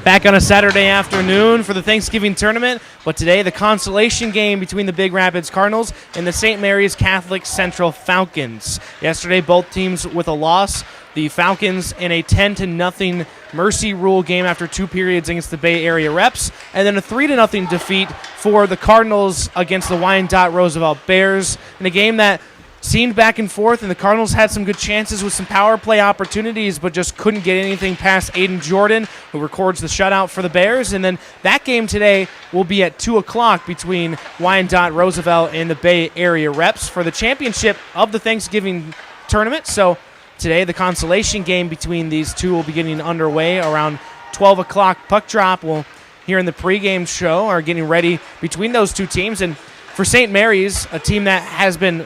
Back on a Saturday afternoon for the Thanksgiving tournament, but today the consolation game between the Big Rapids Cardinals and the St. Mary's Catholic Central Falcons. Yesterday, both teams with a loss. The Falcons in a 10-0 mercy rule game after 2 periods against the Bay Area Reps, and then a 3-0 defeat for the Cardinals against the Wyandotte Roosevelt Bears in a game that seemed back and forth, and the Cardinals had some good chances with some power play opportunities, but just couldn't get anything past Aiden Jordan, who records the shutout for the Bears. And then that game today will be at 2 o'clock between Wyandotte Roosevelt and the Bay Area Reps for the championship of the Thanksgiving tournament. So today the consolation game between these two will be getting underway around 12 o'clock puck drop. We'll here in the pregame show are getting ready between those two teams. And for St. Mary's, a team that has been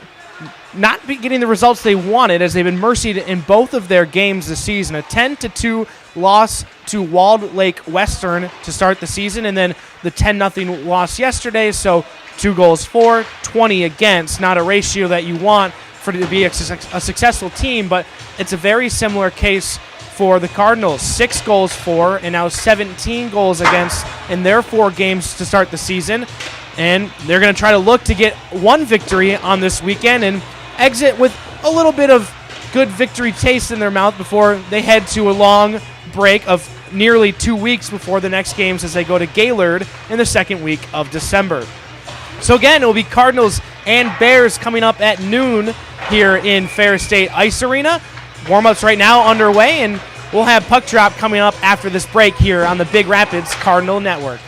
not getting the results they wanted as they've been mercied in both of their games this season. A 10-2 loss to Walled Lake Western to start the season, and then the 10-0 loss yesterday. So 2 goals for, 20 against. Not a ratio that you want for it to be a successful team, but it's a very similar case for the Cardinals. 6 goals for, and now 17 goals against in their 4 games to start the season. And they're going to try to look to get 1 victory on this weekend and exit with a little bit of good victory taste in their mouth before they head to a long break of nearly 2 weeks before the next games as they go to Gaylord in the second week of December. So again, it will be Cardinals and Bears coming up at noon here in Fair State Ice Arena. Warm-ups right now underway, and we'll have puck drop coming up after this break here on the Big Rapids Cardinal Network.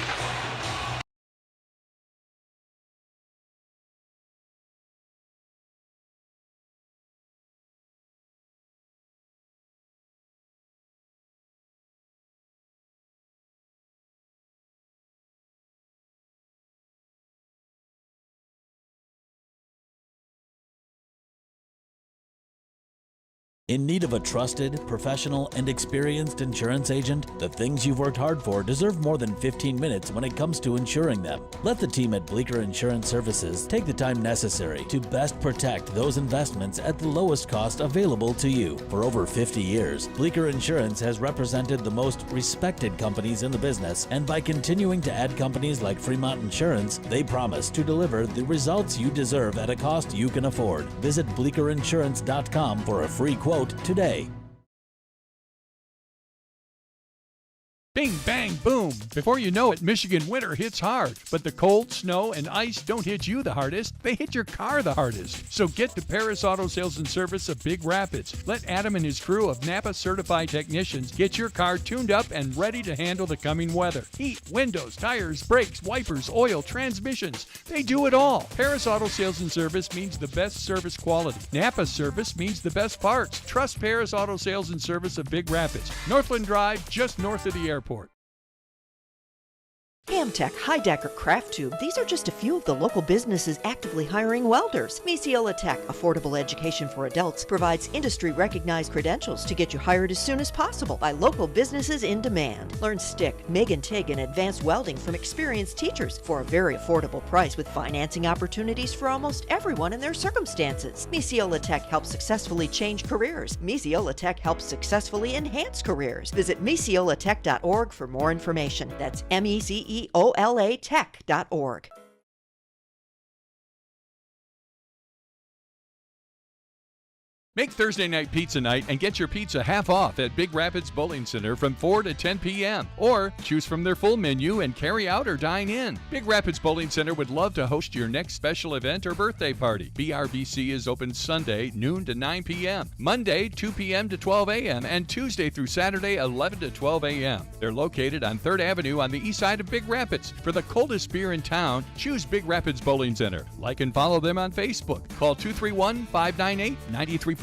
In need of a trusted, professional, and experienced insurance agent? The things you've worked hard for deserve more than 15 minutes when it comes to insuring them. Let the team at Bleecker Insurance Services take the time necessary to best protect those investments at the lowest cost available to you. For over 50 years, Bleecker Insurance has represented the most respected companies in the business, and by continuing to add companies like Fremont Insurance, they promise to deliver the results you deserve at a cost you can afford. Visit BleeckerInsurance.com for a free quote today. Bing, bang, boom. Before you know it, Michigan winter hits hard. But the cold, snow, and ice don't hit you the hardest. They hit your car the hardest. So get to Paris Auto Sales and Service of Big Rapids. Let Adam and his crew of Napa certified technicians get your car tuned up and ready to handle the coming weather. Heat, windows, tires, brakes, wipers, oil, transmissions. They do it all. Paris Auto Sales and Service means the best service quality. Napa service means the best parts. Trust Paris Auto Sales and Service of Big Rapids. Northland Drive, just north of the airport. Amtech, Heidecker, Craft Tube, these are just a few of the local businesses actively hiring welders. Misiola Tech, affordable education for adults, provides industry-recognized credentials to get you hired as soon as possible by local businesses in demand. Learn stick, MIG and TIG, and advanced welding from experienced teachers for a very affordable price with financing opportunities for almost everyone in their circumstances. Misiola Tech helps successfully change careers. Misiola Tech helps successfully enhance careers. Visit misiolatech.org for more information. That's MECEOLA Tech.org. Make Thursday night pizza night and get your pizza half off at Big Rapids Bowling Center from 4 to 10 p.m. Or choose from their full menu and carry out or dine in. Big Rapids Bowling Center would love to host your next special event or birthday party. BRBC is open Sunday, noon to 9 p.m., Monday, 2 p.m. to 12 a.m., and Tuesday through Saturday, 11 to 12 a.m. They're located on 3rd Avenue on the east side of Big Rapids. For the coldest beer in town, choose Big Rapids Bowling Center. Like and follow them on Facebook. Call 231-598-9344.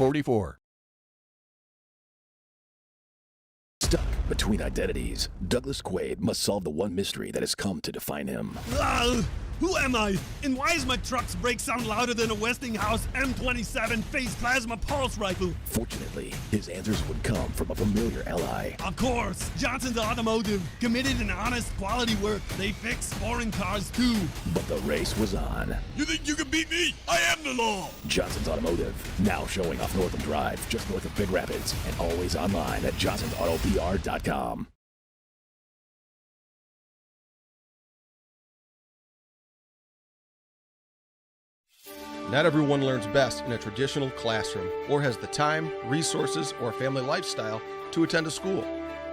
Stuck between identities, Douglas Quaid must solve the one mystery that has come to define him. Who am I? And why is my truck's brake sound louder than a Westinghouse M27 phase plasma pulse rifle? Fortunately, his answers would come from a familiar ally. Of course, Johnson's Automotive. Committed and honest quality work. They fix foreign cars too. But the race was on. You think you can beat me? I am the law. Johnson's Automotive, now showing off Northland Drive, just north of Big Rapids, and always online at johnsonsautopr.com. Not everyone learns best in a traditional classroom or has the time, resources, or family lifestyle to attend a school.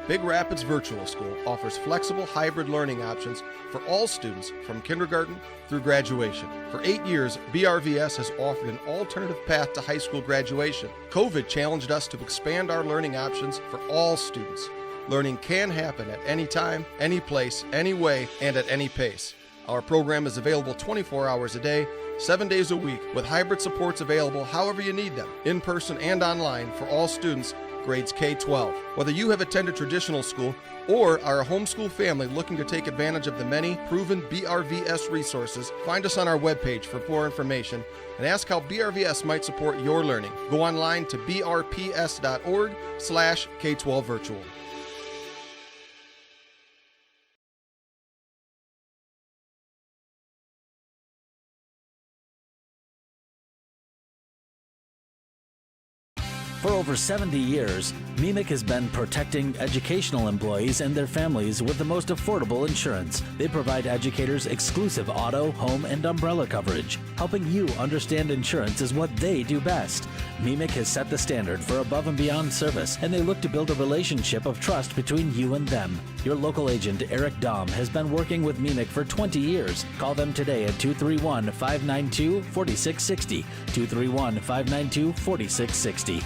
Big Rapids Virtual School offers flexible hybrid learning options for all students from kindergarten through graduation. For 8 years, BRVS has offered an alternative path to high school graduation. COVID challenged us to expand our learning options for all students. Learning can happen at any time, any place, any way, and at any pace. Our program is available 24 hours a day, 7 days a week, with hybrid supports available however you need them, in person and online for all students, grades K-12. Whether you have attended traditional school or are a homeschool family looking to take advantage of the many proven BRVS resources, find us on our webpage for more information and ask how BRVS might support your learning. Go online to brps.org/K12virtual. For over 70 years, MEMIC has been protecting educational employees and their families with the most affordable insurance. They provide educators exclusive auto, home, and umbrella coverage. Helping you understand insurance is what they do best. MEMIC has set the standard for above and beyond service, and they look to build a relationship of trust between you and them. Your local agent, Eric Dahm, has been working with MEMIC for 20 years. Call them today at 231-592-4660. 231-592-4660.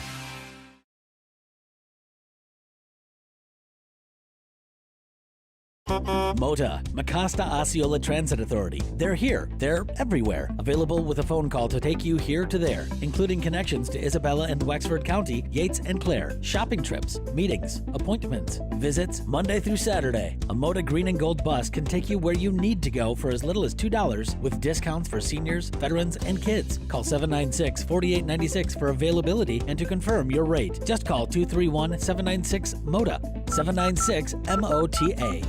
MOTA, Mecosta Osceola Transit Authority. They're here. They're everywhere. Available with a phone call to take you here to there, including connections to Isabella and Wexford County, Yates and Clare, shopping trips, meetings, appointments, visits, Monday through Saturday. A MOTA green and gold bus can take you where you need to go for as little as $2 with discounts for seniors, veterans, and kids. Call 796-4896 for availability and to confirm your rate. Just call 231-796-MOTA. 796-MOTA.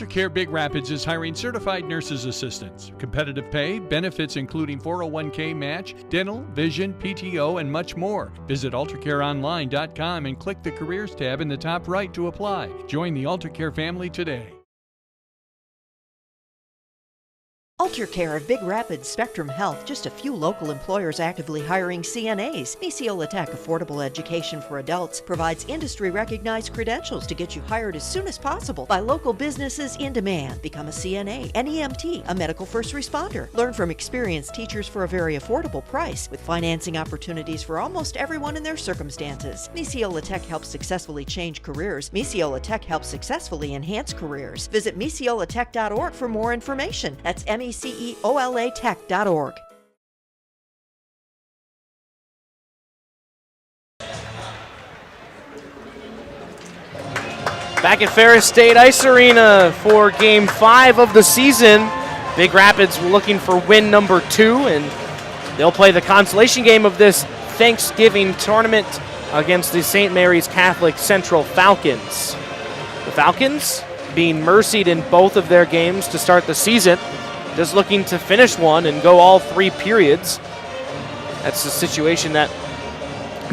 Care Big Rapids is hiring certified nurses assistants. Competitive pay, benefits including 401k match, dental, vision, PTO, and much more. Visit ultracareonline.com and click the Careers tab in the top right to apply. Join the UltraCare family today. UltraCare of Big Rapids Spectrum Health, just a few local employers actively hiring CNAs. Misiola Tech Affordable Education for Adults provides industry-recognized credentials to get you hired as soon as possible by local businesses in demand. Become a CNA, an EMT, a medical first responder. Learn from experienced teachers for a very affordable price with financing opportunities for almost everyone in their circumstances. Misiola Tech helps successfully change careers. Misiola Tech helps successfully enhance careers. Visit misiolatech.org for more information. That's MECEOLATech.org. Back at Ferris State Ice Arena for Game 5 of the season. Big Rapids looking for win number 2, and they'll play the consolation game of this Thanksgiving tournament against the St. Mary's Catholic Central Falcons. The Falcons being mercied in both of their games to start the season, just looking to finish one and go all 3 periods. That's the situation that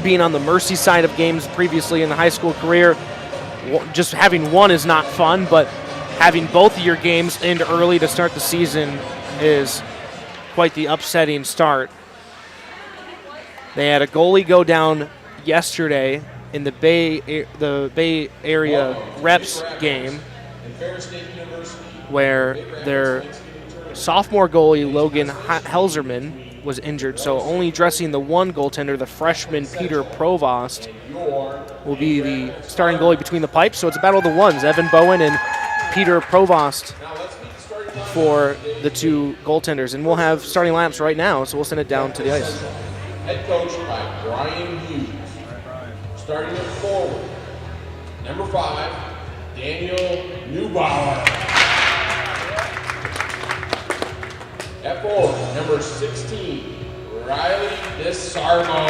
being on the mercy side of games previously in the high school career, just having one is not fun, but having both of your games end early to start the season is quite the upsetting start. They had a goalie go down yesterday in the Bay Area Reps game where their sophomore goalie Logan Helserman was injured, so only dressing the one goaltender, the freshman Peter Provost, will be the starting goalie between the pipes. So it's a battle of the ones, Evan Bowen and Peter Provost for the 2 goaltenders. And we'll have starting lineups right now, so we'll send it down to the ice. Head coached by Brian Hughes. Starting at forward, number 5, Daniel Neubauer. At forward, number 16, Riley DeSarmo.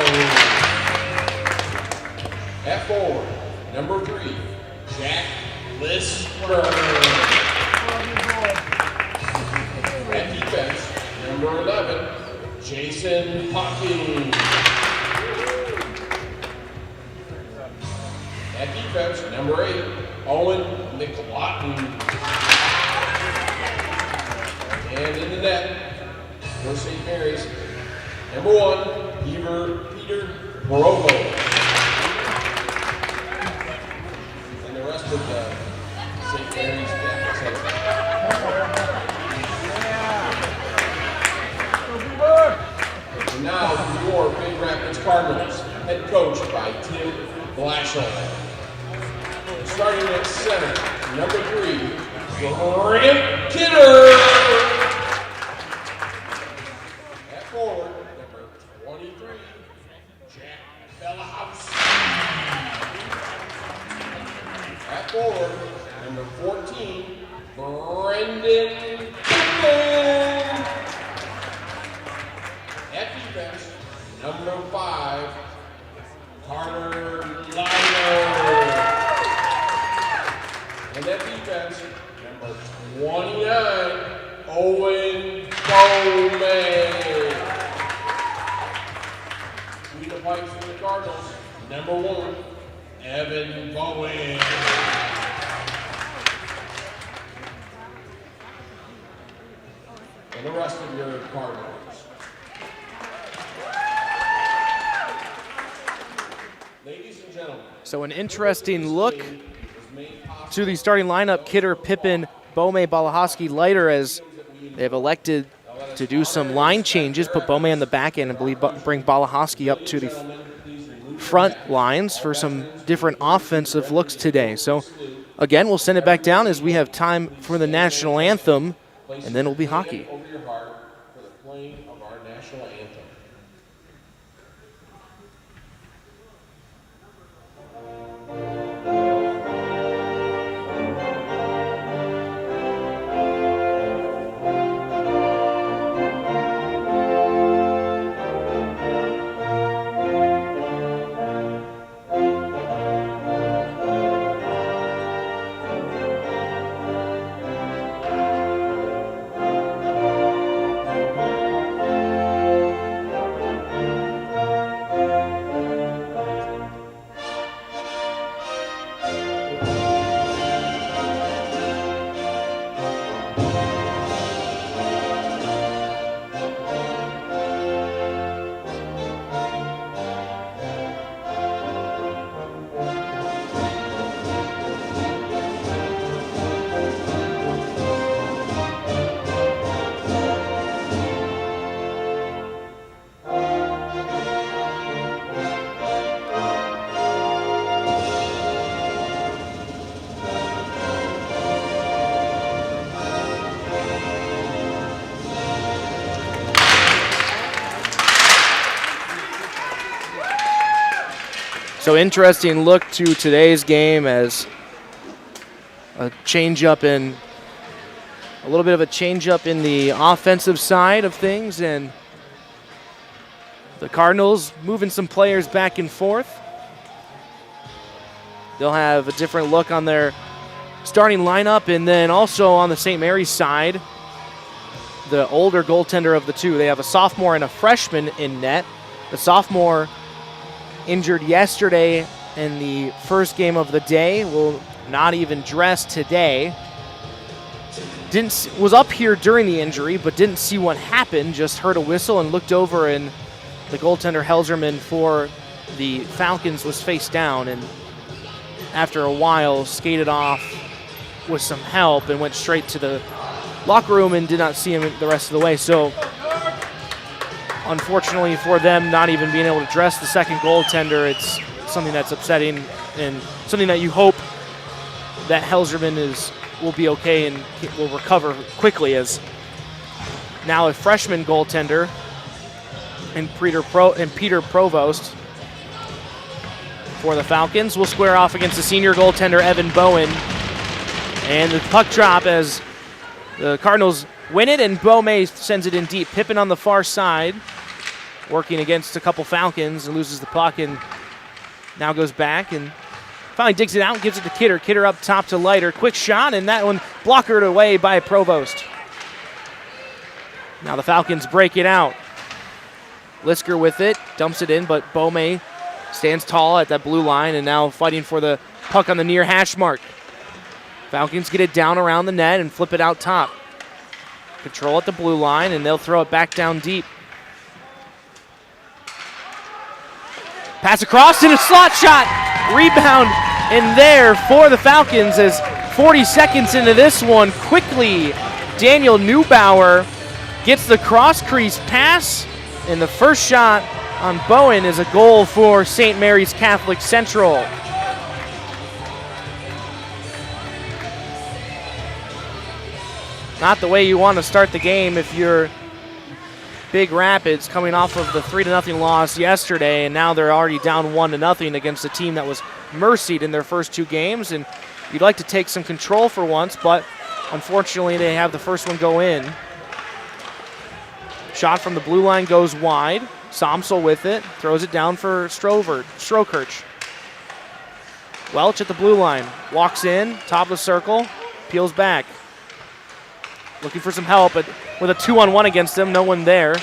At forward, number 3, Jack Lisper. At defense, number 11, Jason Hawkins. At defense, number 8, Owen McLaughlin. And in the net, for St. Mary's, number 1, Peter Provo. And the rest of the St. Mary's Catholic Center. And now for your Big Rapids Cardinals, head coached by Tim Blashill. Starting at center, number 3, Grant Kidder. At forward, number 23, Jack Bellahouse. At forward, number 14, Brendan Kimball. At defense, number 5, Carter Lino. And at defense, number 29, Owen Bowman. Lead the pipes for the Cardinals, number 1, Evan Bowen. And the rest of your Cardinals. Ladies and gentlemen. So an interesting look to the starting lineup, Kidder, Pippin, Bome, Balahoski, Leiter, as they have elected to do some line changes, put Bome on the back end, and bring Balahoski up to the front lines for some different offensive looks today. So, again, we'll send it back down as we have time for the national anthem, and then it'll be hockey. Over your heart for the playing of our national anthem. So interesting look to today's game as a little bit of a change up in the offensive side of things, and the Cardinals moving some players back and forth. They'll have a different look on their starting lineup, and then also on the St. Mary's side, the older goaltender of the two. They have a sophomore and a freshman in net. The sophomore injured yesterday in the first game of the day, will not even dress today. Was up here during the injury, but didn't see what happened, just heard a whistle and looked over, and the goaltender Helserman for the Falcons was face down, and after a while skated off with some help and went straight to the locker room and did not see him the rest of the way. So unfortunately for them, not even being able to dress the second goaltender, it's something that's upsetting and something that you hope that Helserman will be okay and will recover quickly, as now a freshman goaltender and Peter Provost for the Falcons will square off against the senior goaltender Evan Bowen. And the puck drop as the Cardinals win it, and Bome sends it in deep. Pippin on the far side, working against a couple Falcons, and loses the puck, and now goes back and finally digs it out and gives it to Kidder. Kidder up top to Leiter. Quick shot, and that one blockered away by Provost. Now the Falcons break it out. Lisker with it, dumps it in, but Bome stands tall at that blue line and now fighting for the puck on the near hash mark. Falcons get it down around the net and flip it out top. Control at the blue line, and they'll throw it back down deep. Pass across and a slot shot. Rebound in there for the Falcons as 40 seconds into this one, quickly Daniel Neubauer gets the cross crease pass, and the first shot on Bowen is a goal for St. Mary's Catholic Central. Not the way you want to start the game if you're Big Rapids, coming off of the 3-0 loss yesterday, and now they're already down 1-0 against a team that was mercied in their first two games, and you'd like to take some control for once, but unfortunately they have the first one go in. Shot from the blue line goes wide. Somsel with it, throws it down for Strokirch. Welch at the blue line, walks in, top of the circle, peels back. Looking for some help, but with a 2-on-1 against him, no one there.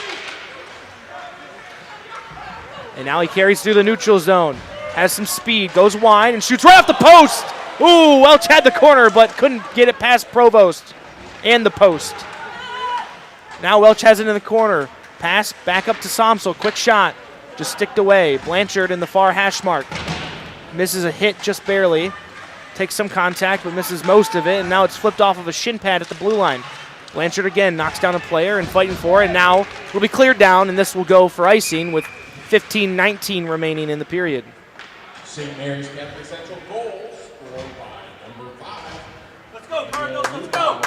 And now he carries through the neutral zone. Has some speed, goes wide, and shoots right off the post. Ooh, Welch had the corner, but couldn't get it past Provost and the post. Now Welch has it in the corner. Pass back up to Somsel, quick shot. Just sticked away. Blanchard in the far hash mark. Misses a hit just barely. Takes some contact, but misses most of it, and now it's flipped off of a shin pad at the blue line. Blanchard again knocks down a player and fighting for it, and now it'll be cleared down, and this will go for icing with 15-19 remaining in the period. St. Mary's Catholic Central goal scored by number 5. Let's go, Cardinals, let's go!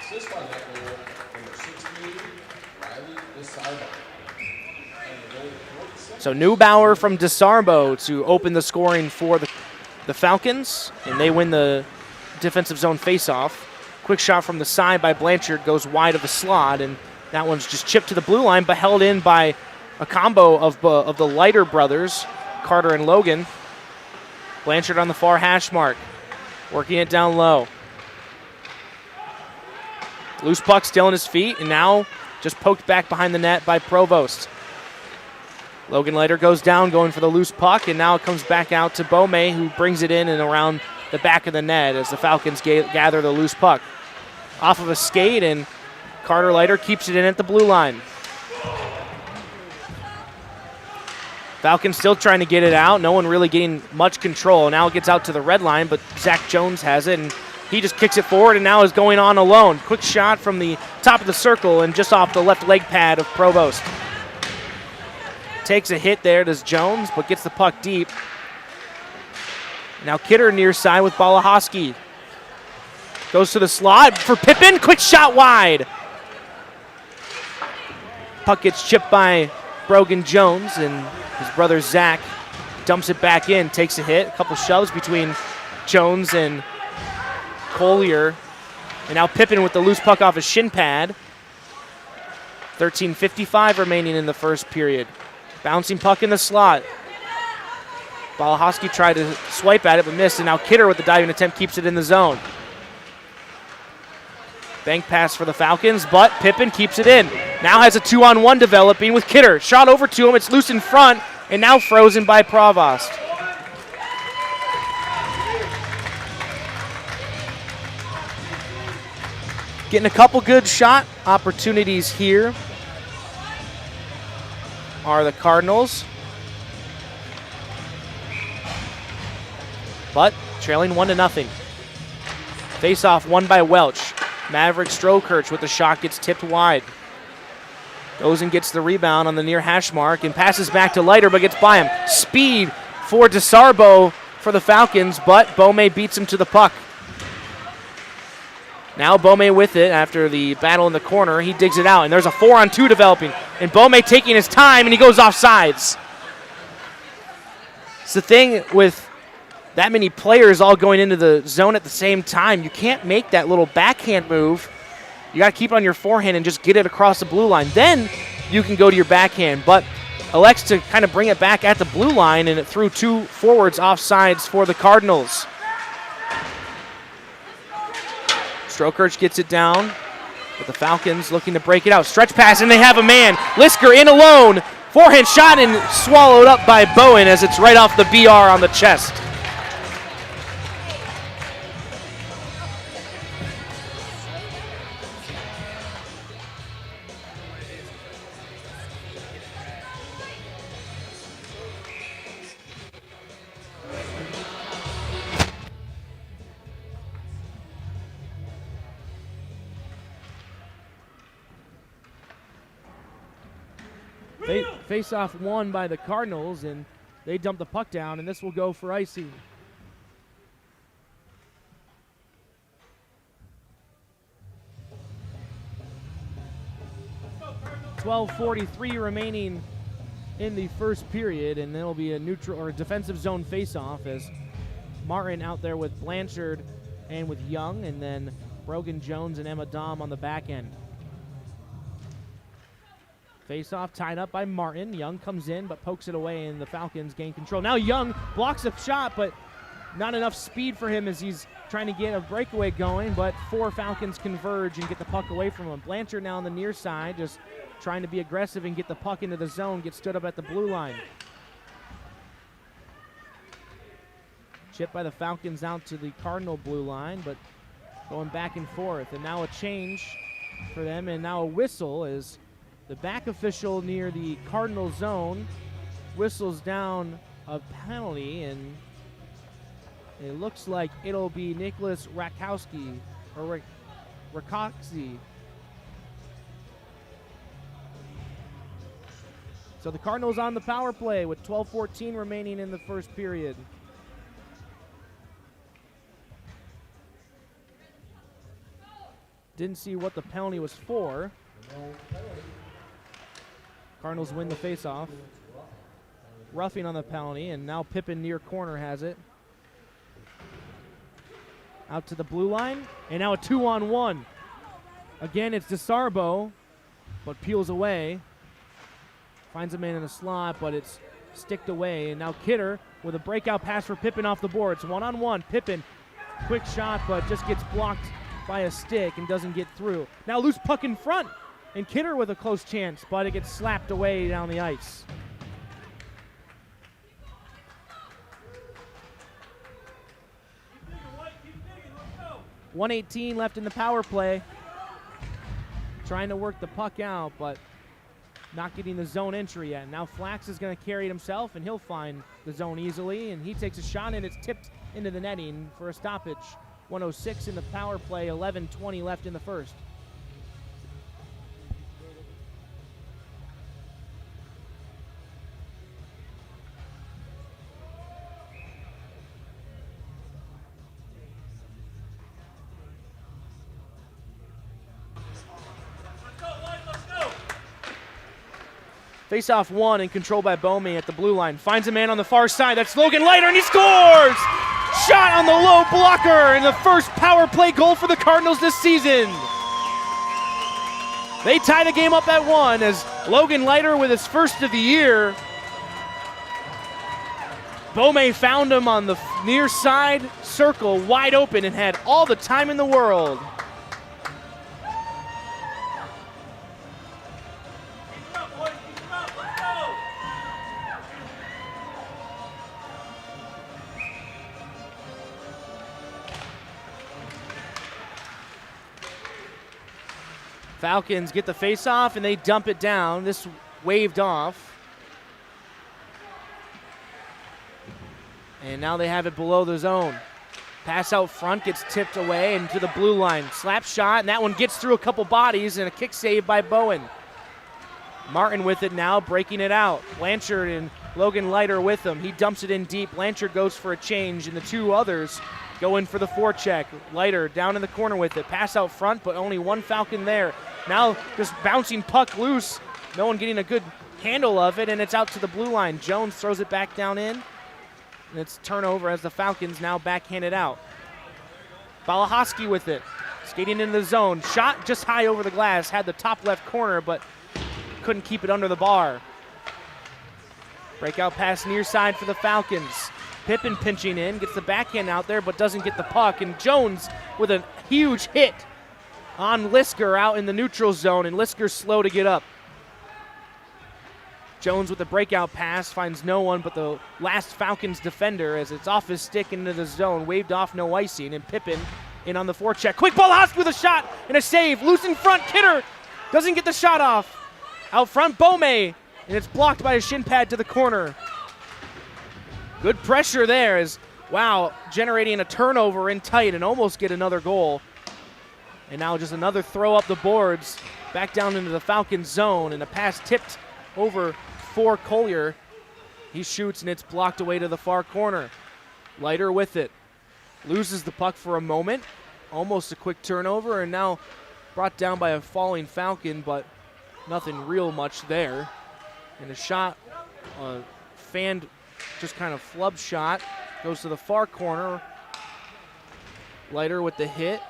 Assist on that goal, number 16, Riley DeSarbo. So Neubauer from DeSarbo to open the scoring for the Falcons, and they win the defensive zone faceoff. Quick shot from the side by Blanchard goes wide of the slot, and that one's just chipped to the blue line, but held in by a combo of the Leiter brothers, Carter and Logan. Blanchard on the far hash mark, working it down low. Loose puck still on his feet, and now just poked back behind the net by Provost. Logan Leiter goes down, going for the loose puck, and now it comes back out to Beaumais, who brings it in and around the back of the net as the Falcons gather the loose puck. Off of a skate, and Carter Leiter keeps it in at the blue line. Falcons still trying to get it out. No one really getting much control. Now it gets out to the red line, but Zach Jones has it, and he just kicks it forward and now is going on alone. Quick shot from the top of the circle and just off the left leg pad of Provost. Takes a hit there, does Jones, but gets the puck deep. Now Kidder near side with Balahoski. Goes to the slot for Pippin. Quick shot wide. Puck gets chipped by Brogan Jones, and his brother Zach dumps it back in, takes a hit. A couple shoves between Jones and Collier. And now Pippin with the loose puck off his shin pad. 13:55 remaining in the first period. Bouncing puck in the slot. Balahoski tried to swipe at it but missed, and now Kidder with the diving attempt keeps it in the zone. Bank pass for the Falcons, but Pippin keeps it in. Now has a 2-on-1 developing with Kidder. Shot over to him, it's loose in front, and now frozen by Provost. Getting a couple good shot opportunities here are the Cardinals. But trailing 1-0. Face-off won by Welch. Maverick Strokirch with the shot gets tipped wide. Goes and gets the rebound on the near hash mark and passes back to Leiter but gets by him. Speed for DeSarbo for the Falcons, but Beaumais beats him to the puck. Now Beaumais with it after the battle in the corner. He digs it out, and there's a 4-on-2 developing. And Beaumais taking his time, and he goes off sides. It's the thing with that many players all going into the zone at the same time. You can't make that little backhand move. You got to keep it on your forehand and just get it across the blue line. Then you can go to your backhand. But elects to kind of bring it back at the blue line, and it threw two forwards off sides for the Cardinals. Strokirch gets it down, but the Falcons looking to break it out. Stretch pass, and they have a man. Lisker in alone. Forehand shot and swallowed up by Bowen as it's right off the BR on the chest. Face-off won by the Cardinals, and they dump the puck down, and this will go for icing. .12:43 remaining in the first period, and it'll be a neutral or a defensive zone face-off as Martin out there with Blanchard and with Young, and then Brogan Jones and Emma Dom on the back end. Face-off tied up by Martin. Young comes in but pokes it away, and the Falcons gain control. Now Young blocks a shot, but not enough speed for him as he's trying to get a breakaway going, but four Falcons converge and get the puck away from him. Blanchard now on the near side, just trying to be aggressive and get the puck into the zone, gets stood up at the blue line. Chipped by the Falcons out to the Cardinal blue line, but going back and forth. And now a change for them, and now a whistle as the back official near the Cardinal zone whistles down a penalty, and it looks like it'll be Nicholas Rakowski, or Rakoczy. So the Cardinals on the power play with 12:14 remaining in the first period. Didn't see what the penalty was for. Cardinals win the faceoff. Roughing on the penalty, and now Pippen near corner has it. Out to the blue line, and now a 2-on-1. Again, it's DeSarbo, but peels away. Finds a man in the slot, but it's sticked away. And now Kidder with a breakout pass for Pippen off the boards. 1-on-1, Pippen, quick shot, but just gets blocked by a stick and doesn't get through. Now loose puck in front, and Kidder with a close chance, but it gets slapped away down the ice. Keep digging, let's go. 1:18 left in the power play. Trying to work the puck out, but not getting the zone entry yet. Now Flax is going to carry it himself, and he'll find the zone easily, and he takes a shot, and it's tipped into the netting for a stoppage. 1:06 in the power play, 11:20 left in the first. Face-off won and controlled by Bowman at the blue line. Finds a man on the far side. That's Logan Leiter, and he scores! Shot on the low blocker, and the first power play goal for the Cardinals this season. They tie the game up at 1 as Logan Leiter with his first of the year. Bowman found him on the near side circle, wide open, and had all the time in the world. Falcons get the face-off, and they dump it down. This waved off. And now they have it below the zone. Pass out front, gets tipped away and to the blue line. Slap shot, and that one gets through a couple bodies, and a kick save by Bowen. Martin with it now, breaking it out. Blanchard and Logan Leiter with him. He dumps it in deep. Blanchard goes for a change, and the two others go in for the forecheck. Leiter down in the corner with it. Pass out front, but only one Falcon there. Now just bouncing puck loose. No one getting a good handle of it, and it's out to the blue line. Jones throws it back down in, and it's turnover as the Falcons now backhand it out. Balahowski with it. Skating into the zone. Shot just high over the glass. Had the top left corner, but couldn't keep it under the bar. Breakout pass near side for the Falcons. Pippen pinching in, gets the backhand out there, but doesn't get the puck. And Jones with a huge hit on Lisker out in the neutral zone, and Lisker's slow to get up. Jones with the breakout pass finds no one but the last Falcons defender as it's off his stick into the zone, waved off, no icing, and Pippen in on the forecheck. Quick ball, Hosp with a shot and a save. Loose in front, Kidder doesn't get the shot off. Out front, Bowman, and it's blocked by a shin pad to the corner. Good pressure there as, wow, generating a turnover in tight and almost get another goal. And now just another throw up the boards, back down into the Falcons zone, and a pass tipped over for Collier. He shoots, and it's blocked away to the far corner. Leiter with it. Loses the puck for a moment. Almost a quick turnover, and now brought down by a falling Falcon, but nothing real much there. And a shot, fanned, just kind of flub shot, goes to the far corner. Leiter with the hit.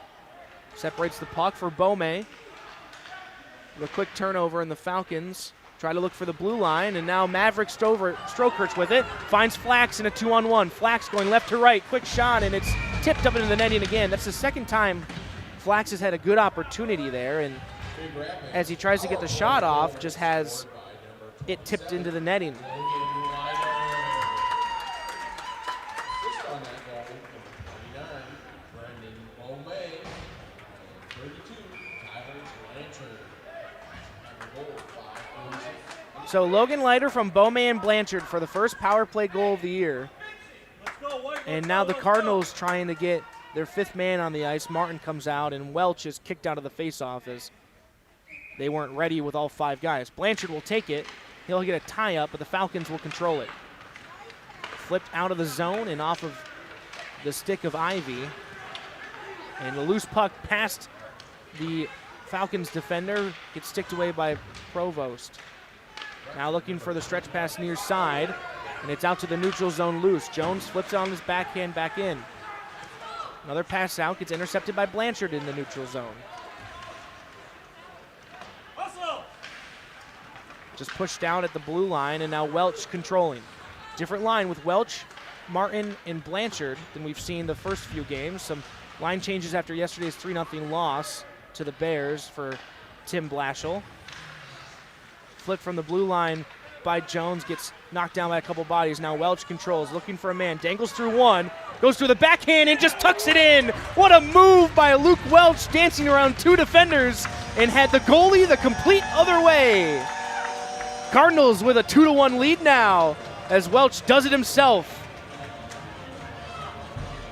Separates the puck for Bowman. The quick turnover, and the Falcons try to look for the blue line, and now Maverick Strokerts with it. Finds Flax in a 2-on-1. Flax going left to right. Quick shot, and it's tipped up into the netting again. That's the second time Flax has had a good opportunity there, and as he tries to get the shot off, just has it tipped into the netting. So Logan Leiter from Bowman and Blanchard for the first power play goal of the year. And now the Cardinals trying to get their fifth man on the ice. Martin comes out, and Welch is kicked out of the faceoff as they weren't ready with all 5 guys. Blanchard will take it. He'll get a tie-up, but the Falcons will control it. Flipped out of the zone and off of the stick of Ivy. And the loose puck past the Falcons defender gets sticked away by Provost. Now looking for the stretch pass near side, and it's out to the neutral zone loose. Jones flips it on his backhand back in. Another pass out, gets intercepted by Blanchard in the neutral zone. Just pushed down at the blue line, and now Welch controlling. Different line with Welch, Martin, and Blanchard than we've seen the first few games. Some line changes after yesterday's 3-0 loss to the Bears for Tim Blashill. Flip from the blue line by Jones, gets knocked down by a couple bodies. Now Welch controls, looking for a man, dangles through one, goes through the backhand and just tucks it in. What a move by Luke Welch, dancing around 2 defenders and had the goalie the complete other way. Cardinals with a 2-1 lead now as Welch does it himself.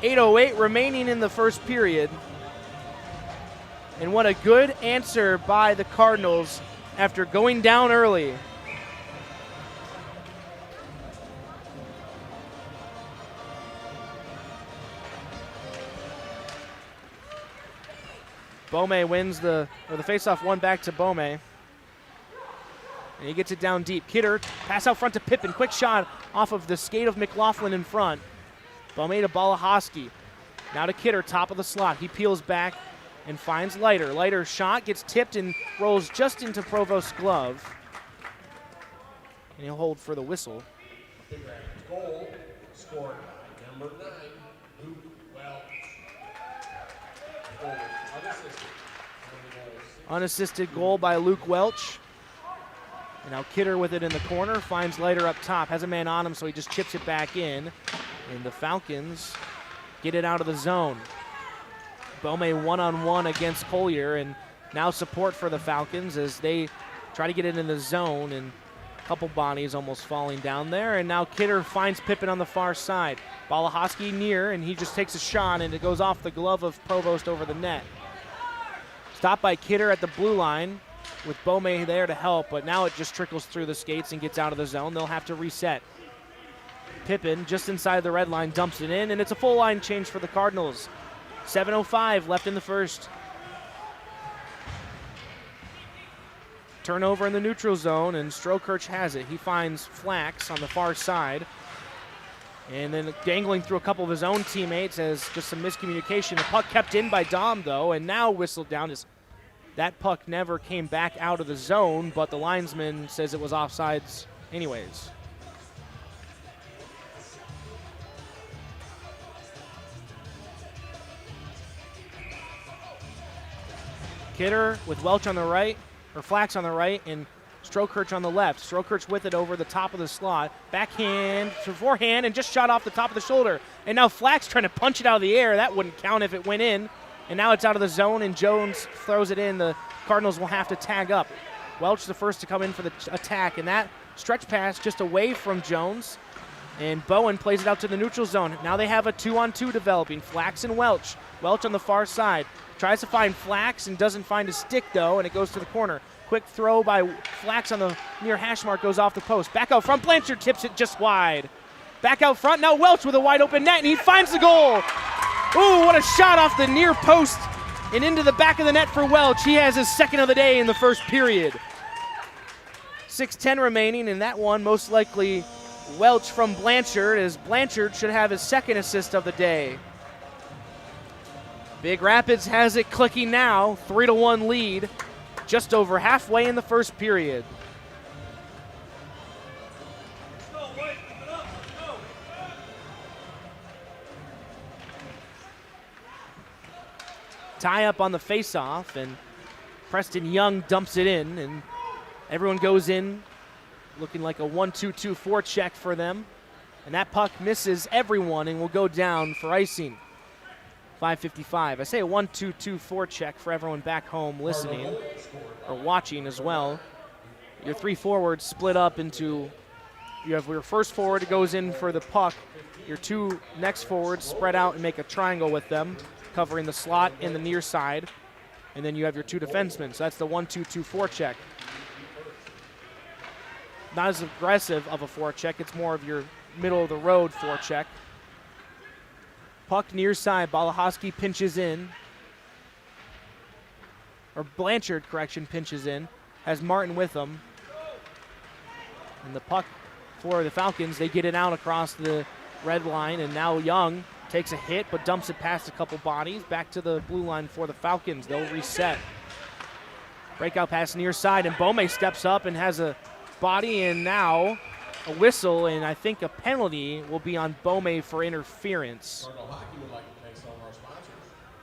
8:08 remaining in the first period. And what a good answer by the Cardinals after going down early. Beaumais wins the faceoff, one back to Beaumais. And he gets it down deep. Kidder, pass out front to Pippin. Quick shot off of the skate of McLaughlin in front. Beaumais to Balahoski. Now to Kidder, top of the slot. He peels back and finds Leiter. Leiter's shot gets tipped and rolls just into Provost's glove. And he'll hold for the whistle. Big Rapids goal scored by number 9, Luke Welch. Goal unassisted. Unassisted goal by Luke Welch. And now Kidder with it in the corner, finds Leiter up top. Has a man on him, so he just chips it back in. And the Falcons get it out of the zone. Beaumais one-on-one against Collier, and now support for the Falcons as they try to get it in the zone, and a couple bodies almost falling down there. And now Kidder finds Pippin on the far side. Balahoski near, and he just takes a shot, and it goes off the glove of Provost over the net. Stopped by Kidder at the blue line with Beaumais there to help, but now it just trickles through the skates and gets out of the zone. They'll have to reset. Pippin, just inside the red line, dumps it in, and it's a full line change for the Cardinals. 7:05 left in the first. Turnover in the neutral zone, and Strokirch has it. He finds Flax on the far side, and then dangling through a couple of his own teammates as just some miscommunication. The puck kept in by Dom, though, and now whistled down as that puck never came back out of the zone, but the linesman says it was offsides anyways. Kidder with Welch on the right, or Flax on the right, and Strokirch on the left. Strokirch with it over the top of the slot. Backhand to forehand and just shot off the top of the shoulder. And now Flax trying to punch it out of the air. That wouldn't count if it went in. And now it's out of the zone, and Jones throws it in. The Cardinals will have to tag up. Welch the first to come in for the attack, and that stretch pass just away from Jones. And Bowen plays it out to the neutral zone. Now they have a 2-on-2 developing. Flax and Welch. Welch on the far side. Tries to find Flax and doesn't find a stick, though, and it goes to the corner. Quick throw by Flax on the near hash mark, goes off the post. Back out front, Blanchard tips it just wide. Back out front, now Welch with a wide open net, and he finds the goal. Ooh, what a shot off the near post and into the back of the net for Welch. He has his second of the day in the first period. 6:10 remaining, and that one most likely Welch from Blanchard, as Blanchard should have his second assist of the day. Big Rapids has it clicking now, 3-1 lead, just over halfway in the first period. Tie up on the faceoff, and Preston Young dumps it in, and everyone goes in looking like a 1-2-2 forecheck for them. And that puck misses everyone and will go down for icing. 5:55. I say a 1-2-2 forecheck for everyone back home listening or watching as well. Your three forwards split up into you have your first forward goes in for the puck. Your two next forwards spread out and make a triangle with them, covering the slot and the near side. And then you have your two defensemen. So that's the 1-2-2 forecheck. Not as aggressive of a forecheck. It's more of your middle of the road forecheck. Puck near side. Balahoski pinches in. Or Blanchard, correction, pinches in. Has Martin with him. And the puck for the Falcons, they get it out across the red line. And now Young takes a hit but dumps it past a couple bodies. Back to the blue line for the Falcons. They'll reset. Breakout pass near side, and Bome steps up and has a body, and now a whistle, and I think a penalty will be on Bome for interference.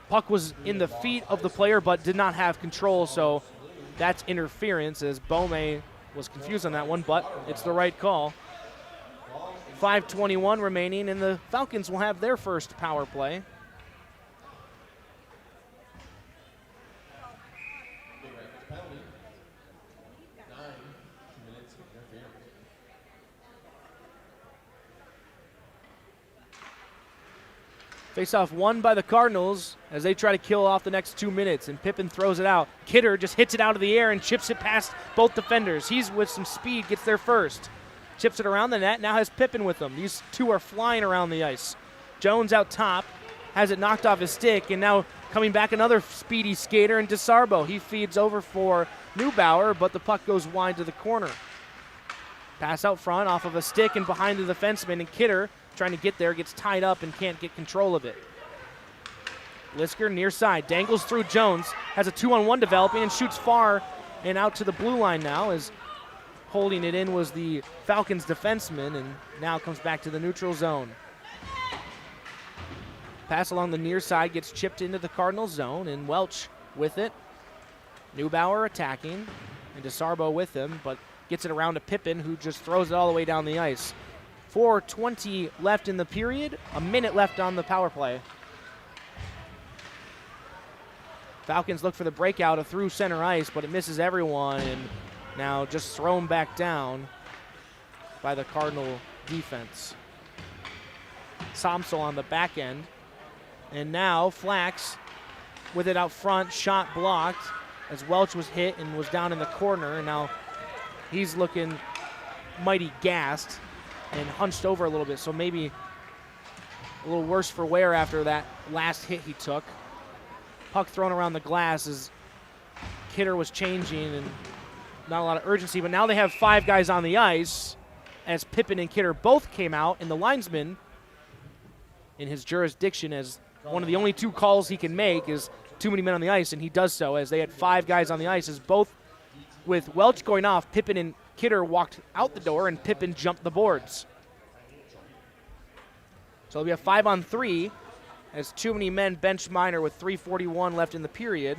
Puck was in the feet of the player but did not have control, so that's interference, as Bome was confused on that one, but it's the right call. 5:21 remaining, and the Falcons will have their first power play. Face-off won by the Cardinals as they try to kill off the next 2 minutes, and Pippen throws it out. Kidder just hits it out of the air and chips it past both defenders. He's with some speed, gets there first. Chips it around the net, now has Pippen with him. These two are flying around the ice. Jones out top, has it knocked off his stick, and now coming back another speedy skater, and DeSarbo. He feeds over for Neubauer, but the puck goes wide to the corner. Pass out front off of a stick and behind the defenseman, and Kidder trying to get there, gets tied up and can't get control of it. Lisker near side, dangles through Jones, has a 2-on-1 developing and shoots far and out to the blue line now, as holding it in was the Falcons defenseman, and now comes back to the neutral zone. Pass along the near side gets chipped into the Cardinal zone, and Welch with it. Neubauer attacking, and DeSarbo with him, but gets it around to Pippen, who just throws it all the way down the ice. 4:20 left in the period, a minute left on the power play. Falcons look for the breakout through center ice, but it misses everyone, and now just thrown back down by the Cardinal defense. Somsel on the back end, and now Flax with it out front, shot blocked as Welch was hit and was down in the corner, and now he's looking mighty gassed and hunched over a little bit, so maybe a little worse for wear after that last hit he took. Puck thrown around the glass as Kidder was changing, and not a lot of urgency, but now they have 5 guys on the ice as Pippen and Kidder both came out, and the linesman in his jurisdiction, as one of the only 2 calls he can make is too many men on the ice, and he does so as they had 5 guys on the ice, as both with Welch going off, Pippen and Kidder walked out the door, and Pippen jumped the boards. So we have 5-on-3 as too many men bench Minor with 3:41 left in the period.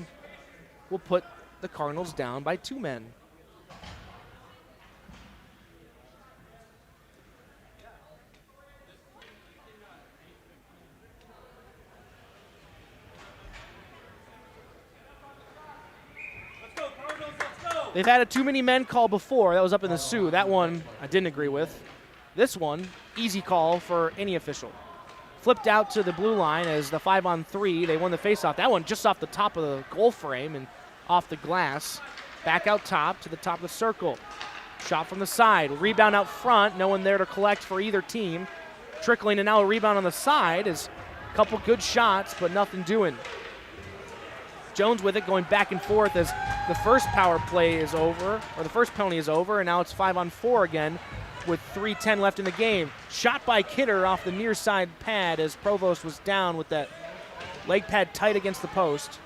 Will put the Cardinals down by 2 men. They've had a too many men call before. That was up in the Sioux. That one I didn't agree with. This one, easy call for any official. Flipped out to the blue line as the 5-on-3. They won the faceoff. That one just off the top of the goal frame and off the glass. Back out top to the top of the circle. Shot from the side. Rebound out front. No one there to collect for either team. Trickling, and now a rebound on the side. Is a couple good shots, but nothing doing. Jones with it, going back and forth as the first power play is over, or the first penalty is over, and now it's 5-on-4 again with 3:10 left in the game. Shot by Kidder off the near side pad as Provost was down with that leg pad tight against the post.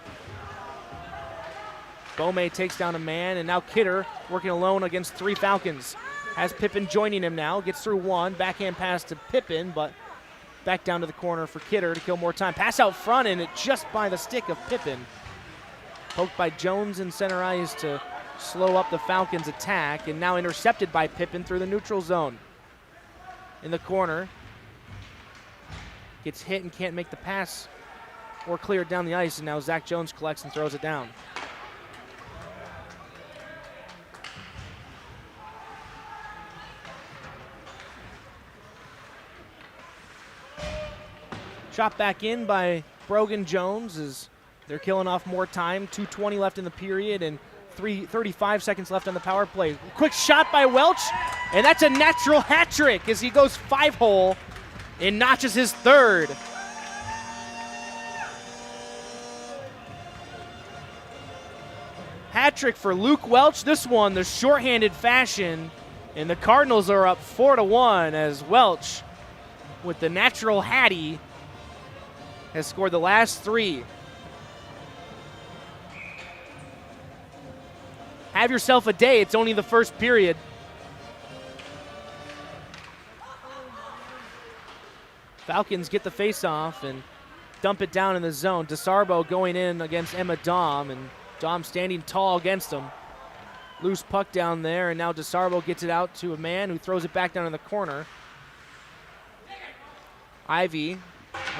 Bome takes down a man, and now Kidder working alone against 3 Falcons. Has Pippen joining him now, gets through one, backhand pass to Pippen, but back down to the corner for Kidder to kill more time. Pass out front, and it just by the stick of Pippen. Poked by Jones in center ice to slow up the Falcons' attack, and now intercepted by Pippen through the neutral zone. In the corner. Gets hit and can't make the pass or clear it down the ice, and now Zach Jones collects and throws it down. Shot back in by Brogan Jones as they're killing off more time. 2:20 left in the period and 35 seconds left on the power play. Quick shot by Welch, and that's a natural hat trick as he goes 5-hole and notches his third. Hat trick for Luke Welch. This one the shorthanded fashion, and the Cardinals are up 4-1 as Welch, with the natural hattie, has scored the last three. Have yourself a day. It's only the first period. Falcons get the face-off and dump it down in the zone. DeSarbo going in against Emma Dom, and Dom standing tall against him. Loose puck down there, and now DeSarbo gets it out to a man who throws it back down in the corner. Ivy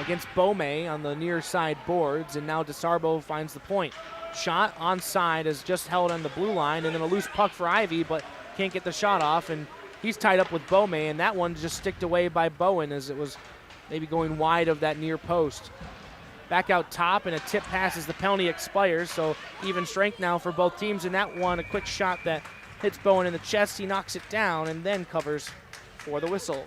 against Beaumay on the near side boards, and now DeSarbo finds the point. Shot onside is just held on the blue line, and then a loose puck for Ivy, but can't get the shot off, and he's tied up with Beaumay, and that one just sticked away by Bowen as it was maybe going wide of that near post. Back out top, and a tip pass as the penalty expires, so even strength now for both teams. And that one, a quick shot that hits Bowen in the chest. He knocks it down and then covers for the whistle.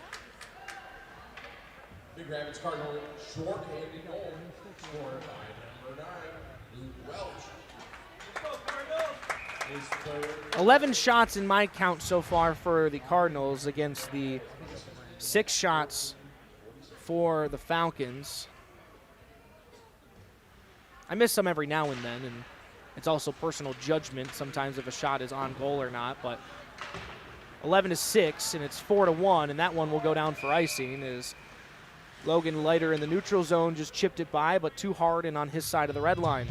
Big Rapids Cardinal short-handed goal scored by number 9, Luke Welch. His third. 11 shots in my count so far for the Cardinals against the 6 shots for the Falcons. I miss some every now and then, and it's also personal judgment sometimes if a shot is on goal or not, but 11-6, and it's 4-1, and that one will go down for icing as Logan Leiter in the neutral zone just chipped it by, but too hard and on his side of the red line.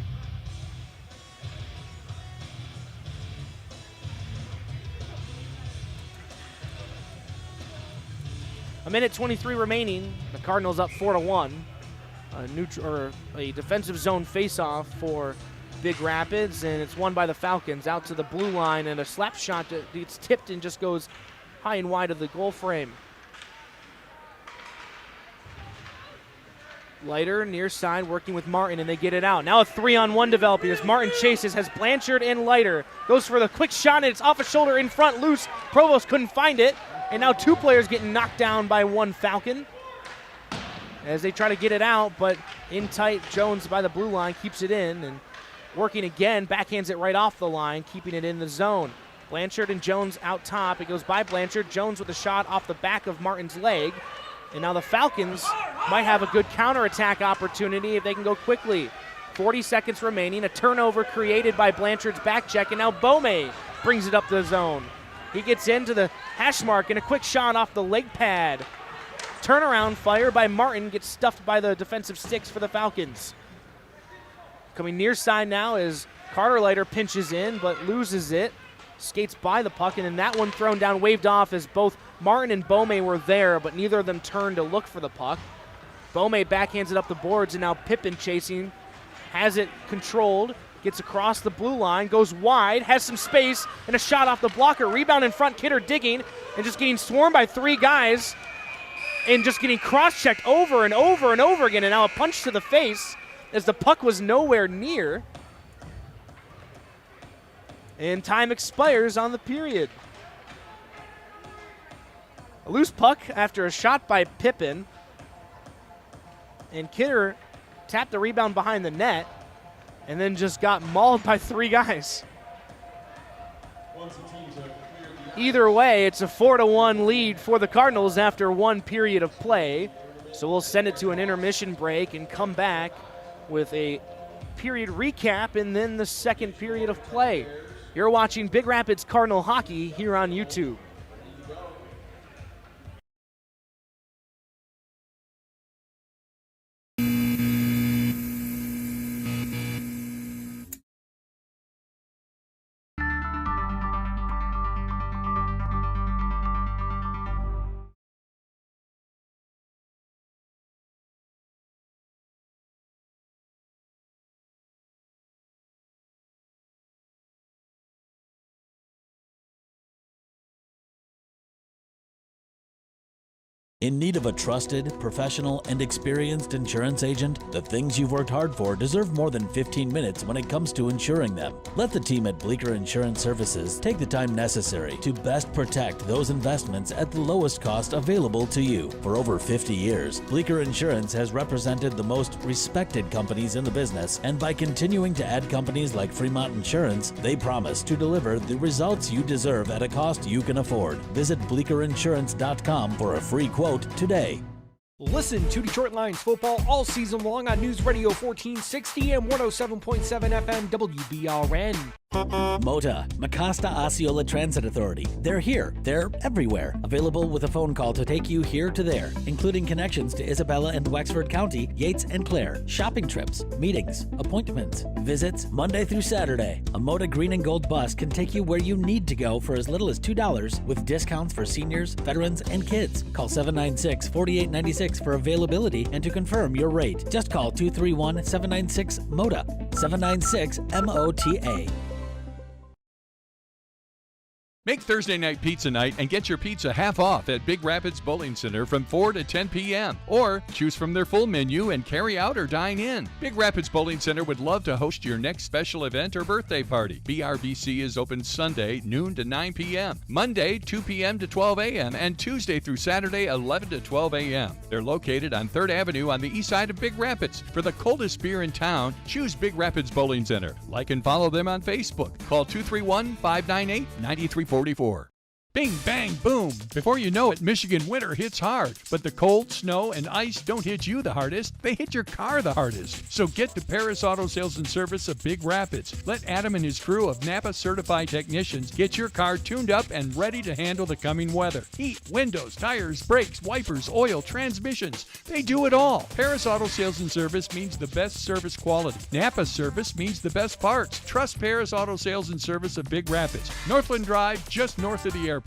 A minute 23 remaining. The Cardinals up 4-1. A defensive zone face-off for Big Rapids, and it's won by the Falcons out to the blue line, and a slap shot that gets tipped and just goes high and wide of the goal frame. Leiter near side working with Martin, and they get it out. Now a 3-on-1 developing as Martin chases, has Blanchard and Leiter. Goes for the quick shot, and it's off a shoulder in front, loose. Provost couldn't find it, and now 2 players getting knocked down by 1 Falcon as they try to get it out, but in tight, Jones by the blue line keeps it in, and working again, backhands it right off the line, keeping it in the zone. Blanchard and Jones out top. It goes by Blanchard. Jones with a shot off the back of Martin's leg. And now the Falcons might have a good counterattack opportunity if they can go quickly. 40 seconds remaining. A turnover created by Blanchard's back check, and now Beaumay brings it up the zone. He gets into the hash mark, and a quick shot off the leg pad. Turnaround fire by Martin gets stuffed by the defensive sticks for the Falcons. Coming near side now is Carter Leiter pinches in but loses it. Skates by the puck, and then that one thrown down, waved off as both Martin and Beaumay were there, but neither of them turned to look for the puck. Beaumay backhands it up the boards, and now Pippin chasing. Has it controlled, gets across the blue line, goes wide, has some space, and a shot off the blocker. Rebound in front, Kidder digging, and just getting swarmed by 3 guys, and just getting cross-checked over and over and over again, and now a punch to the face as the puck was nowhere near. And time expires on the period. A loose puck after a shot by Pippin, and Kidder tapped the rebound behind the net and then just got mauled by 3 guys. Either way, it's a 4-1 lead for the Cardinals after 1 period of play. So we'll send it to an intermission break and come back with a period recap and then the second period of play. You're watching Big Rapids Cardinal hockey here on YouTube. In need of a trusted, professional, and experienced insurance agent? The things you've worked hard for deserve more than 15 minutes when it comes to insuring them. Let the team at Bleecker Insurance Services take the time necessary to best protect those investments at the lowest cost available to you. For over 50 years, Bleecker Insurance has represented the most respected companies in the business, and by continuing to add companies like Fremont Insurance, they promise to deliver the results you deserve at a cost you can afford. Visit BleeckerInsurance.com for a free quote today. Listen to Detroit Lions football all season long on News Radio 1460 and 107.7 FM WBRN. MOTA, Mecosta Osceola Transit Authority. They're here. They're everywhere. Available with a phone call to take you here to there, including connections to Isabella and Wexford County, Yates and Clare, shopping trips, meetings, appointments, visits, Monday through Saturday. A MOTA green and gold bus can take you where you need to go for as little as $2 with discounts for seniors, veterans, and kids. Call 796-4896 for availability and to confirm your rate. Just call 231-796-MOTA, 796-MOTA. Make Thursday night pizza night and get your pizza half off at Big Rapids Bowling Center from 4 to 10 p.m. Or choose from their full menu and carry out or dine in. Big Rapids Bowling Center would love to host your next special event or birthday party. BRBC is open Sunday, noon to 9 p.m., Monday, 2 p.m. to 12 a.m., and Tuesday through Saturday, 11 to 12 a.m. They're located on 3rd Avenue on the east side of Big Rapids. For the coldest beer in town, choose Big Rapids Bowling Center. Like and follow them on Facebook. Call 231-598-9344. Bing, bang, boom. Before you know it, Michigan winter hits hard. But the cold, snow, and ice don't hit you the hardest. They hit your car the hardest. So get to Paris Auto Sales and Service of Big Rapids. Let Adam and his crew of Napa certified technicians get your car tuned up and ready to handle the coming weather. Heat, windows, tires, brakes, wipers, oil, transmissions. They do it all. Paris Auto Sales and Service means the best service quality. Napa service means the best parts. Trust Paris Auto Sales and Service of Big Rapids. Northland Drive, just north of the airport.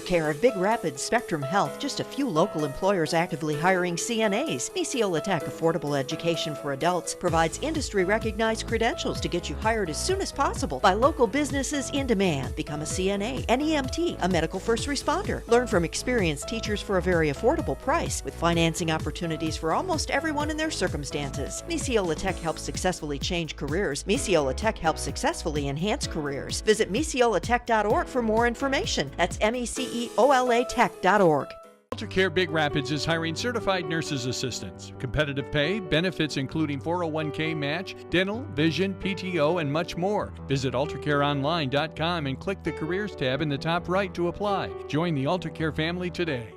Care of Big Rapids, Spectrum Health, just a few local employers actively hiring CNAs. Misiola Tech Affordable Education for Adults provides industry-recognized credentials to get you hired as soon as possible by local businesses in demand. Become a CNA, an EMT, a medical first responder. Learn from experienced teachers for a very affordable price with financing opportunities for almost everyone in their circumstances. Misiola Tech helps successfully change careers. Misiola Tech helps successfully enhance careers. Visit misiolatech.org for more information. That's MECEOLATech.org. AlterCare Big Rapids is hiring certified nurses assistants. Competitive pay, benefits including 401k match, dental, vision, PTO, and much more. Visit AlterCareOnline.com and click the Careers tab in the top right to apply. Join the AlterCare family today.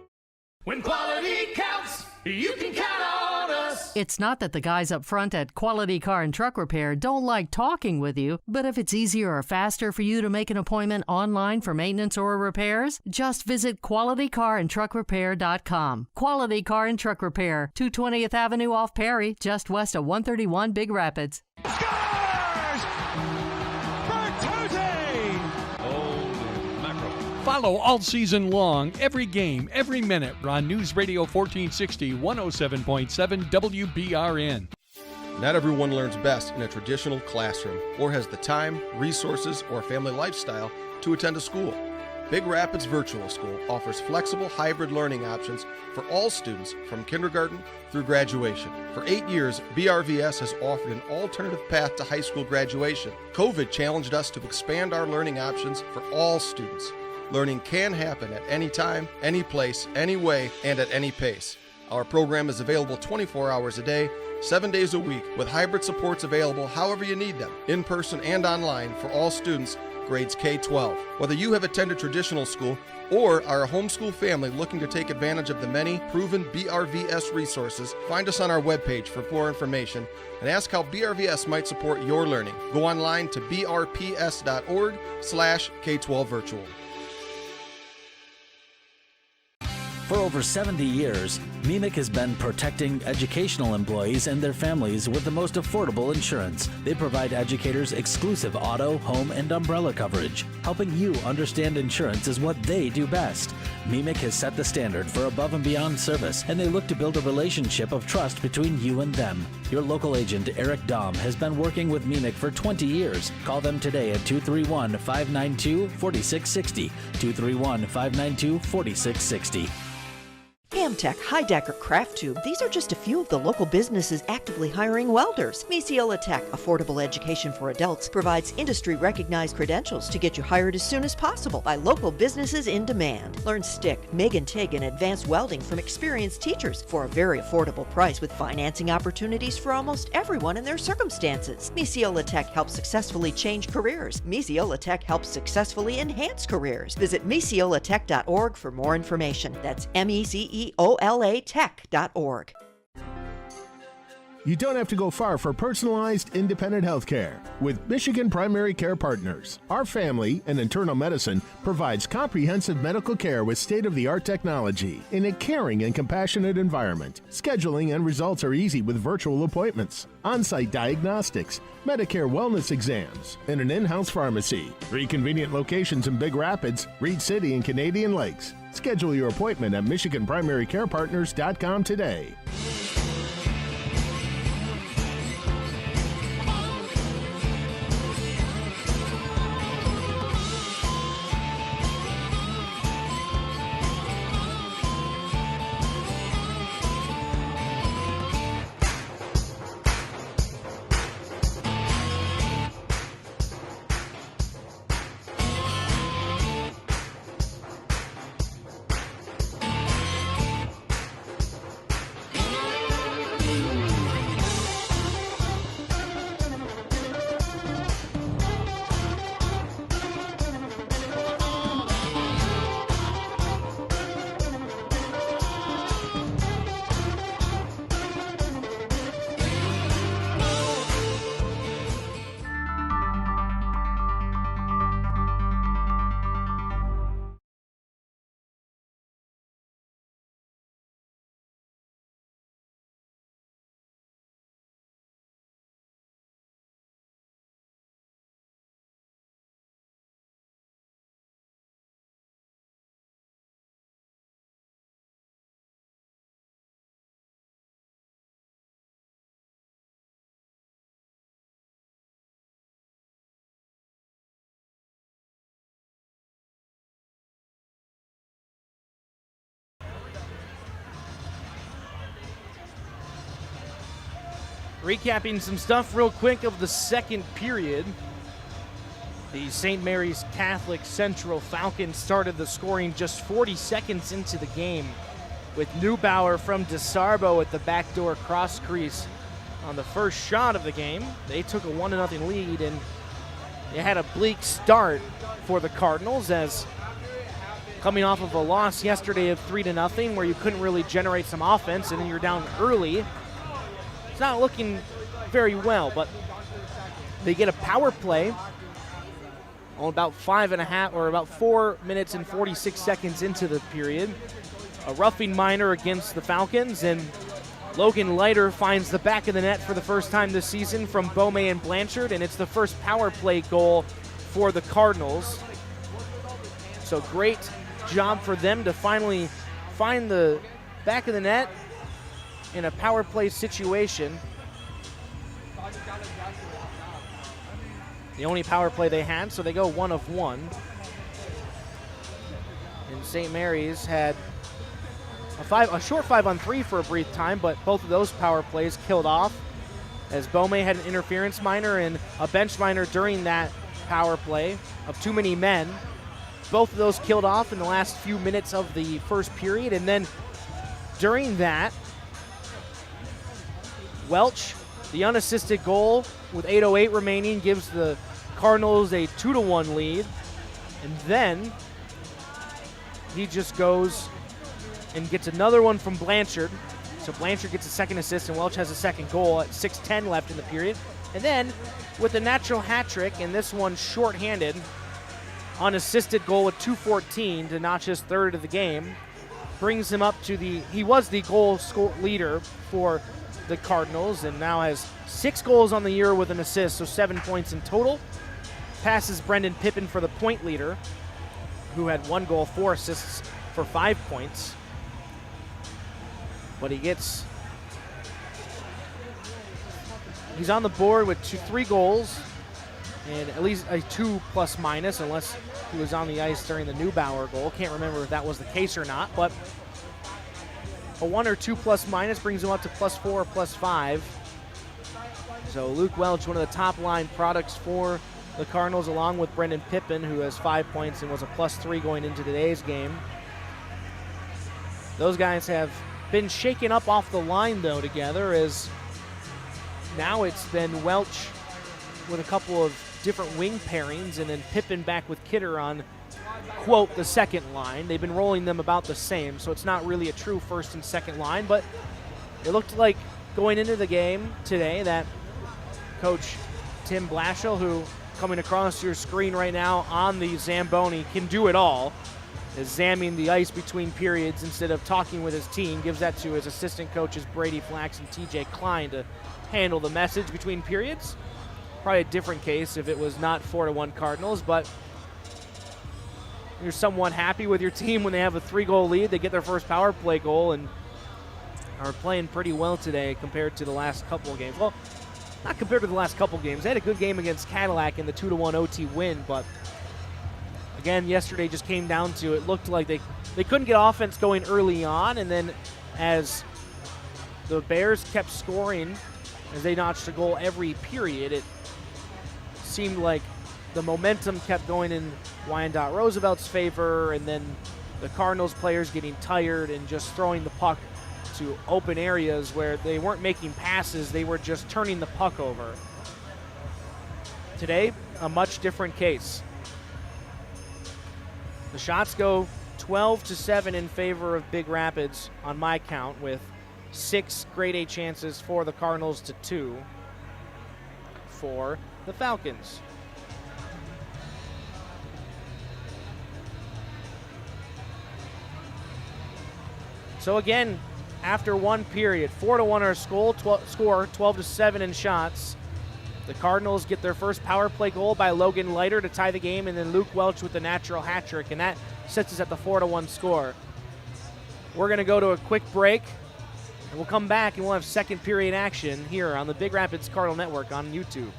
When quality counts, you can count on us. It's not that the guys up front at Quality Car and Truck Repair don't like talking with you, but if it's easier or faster for you to make an appointment online for maintenance or repairs, just visit QualityCarAndTruckRepair.com. Quality Car and Truck Repair, 220th Avenue off Perry, just west of 131 Big Rapids. Follow all season long, every game, every minute on News Radio 1460, 107.7 WBRN. Not everyone learns best in a traditional classroom or has the time, resources, or family lifestyle to attend a school. Big Rapids Virtual School offers flexible hybrid learning options for all students from kindergarten through graduation. For 8 years, BRVS has offered an alternative path to high school graduation. COVID challenged us to expand our learning options for all students. Learning can happen at any time, any place, any way, and at any pace. Our program is available 24 hours a day, 7 days a week, with hybrid supports available however you need them, in person and online for all students, grades K-12. Whether you have attended traditional school or are a homeschool family looking to take advantage of the many proven BRVS resources, find us on our webpage for more information and ask how BRVS might support your learning. Go online to brps.org/K12virtual. For over 70 years, MEMIC has been protecting educational employees and their families with the most affordable insurance. They provide educators exclusive auto, home, and umbrella coverage. Helping you understand insurance is what they do best. MEMIC has set the standard for above and beyond service, and they look to build a relationship of trust between you and them. Your local agent, Eric Dahm, has been working with MEMIC for 20 years. Call them today at 231-592-4660. 231-592-4660. Amtech, Heidecker, Craft Tube, these are just a few of the local businesses actively hiring welders. Misiola Tech, affordable education for adults, provides industry-recognized credentials to get you hired as soon as possible by local businesses in demand. Learn stick, MIG and TIG, and advanced welding from experienced teachers for a very affordable price with financing opportunities for almost everyone in their circumstances. Misiola Tech helps successfully change careers. Misiola Tech helps successfully enhance careers. Visit misiolatech.org for more information. That's MECEOLA Tech.org. You don't have to go far for personalized, independent health care. With Michigan Primary Care Partners, our family and internal medicine provides comprehensive medical care with state-of-the-art technology in a caring and compassionate environment. Scheduling and results are easy with virtual appointments, on-site diagnostics, Medicare wellness exams, and an in-house pharmacy. 3 convenient locations in Big Rapids, Reed City, and Canadian Lakes. Schedule your appointment at MichiganPrimaryCarePartners.com today. Recapping some stuff real quick of the second period. The St. Mary's Catholic Central Falcons started the scoring just 40 seconds into the game with Neubauer from DeSarbo at the backdoor cross crease on the first shot of the game. They took a 1-0 lead, and they had a bleak start for the Cardinals as coming off of a loss yesterday of 3-0 where you couldn't really generate some offense and then you're down early. It's not looking very well, but they get a power play on about 4 minutes and 46 seconds into the period. A roughing minor against the Falcons, and Logan Leiter finds the back of the net for the first time this season from Beaume and Blanchard, and it's the first power play goal for the Cardinals. So great job for them to finally find the back of the net in a power play situation. The only power play they had, so they go 1 of 1. And St. Mary's had a short 5-on-3 for a brief time, but both of those power plays killed off as Beaume had an interference minor and a bench minor during that power play of too many men. Both of those killed off in the last few minutes of the first period, and then during that, Welch, the unassisted goal with 8:08 remaining, gives the Cardinals a 2-1 lead. And then he just goes and gets another one from Blanchard. So Blanchard gets a second assist, and Welch has a second goal at 6:10 left in the period. And then with a natural hat trick, and this one shorthanded, unassisted goal with 2:14 to notch his third of the game, brings him up to he was the goal score leader for the Cardinals and now has 6 goals on the year with an assist, so 7 points in total. Passes Brendan Pippin for the point leader, who had 1 goal, 4 assists for 5 points. But he's on the board with 3 goals and at least a 2 plus minus, unless he was on the ice during the Neubauer goal. Can't remember if that was the case or not, but a 1 or 2 plus minus brings him up to +4 or +5. So Luke Welch, one of the top line products for the Cardinals, along with Brendan Pippin, who has 5 points and was a +3 going into today's game. Those guys have been shaken up off the line, though, together, as now it's been Welch with a couple of different wing pairings, and then Pippin back with Kidder on, quote, the second line. They've been rolling them about the same, so it's not really a true first and second line, but it looked like going into the game today that Coach Tim Blashill, who coming across your screen right now on the Zamboni, can do it all, is zamming the ice between periods instead of talking with his team, gives that to his assistant coaches Brady Flax and TJ Klein to handle the message between periods. Probably a different case if it was not 4-1 Cardinals, but you're somewhat happy with your team when they have a 3-goal lead. They get their first power play goal and are playing pretty well today compared to the last couple of games. Well, not compared to the last couple of games. They had a good game against Cadillac in the 2-1 OT win, but again, yesterday just came down to it looked like they couldn't get offense going early on, and then as the Bears kept scoring, as they notched a goal every period, it seemed like the momentum kept going in Wyandotte Roosevelt's favor, and then the Cardinals players getting tired and just throwing the puck to open areas where they weren't making passes, they were just turning the puck over. Today, a much different case. The shots go 12-7 in favor of Big Rapids on my count, with 6 grade A chances for the Cardinals to 2 for the Falcons. So again, after one period, 4-1 our score, 12-7 in shots. The Cardinals get their first power play goal by Logan Leiter to tie the game, and then Luke Welch with the natural hat trick, and that sets us at the 4-1 score. We're going to go to a quick break, and we'll come back and we'll have second period action here on the Big Rapids Cardinal Network on YouTube.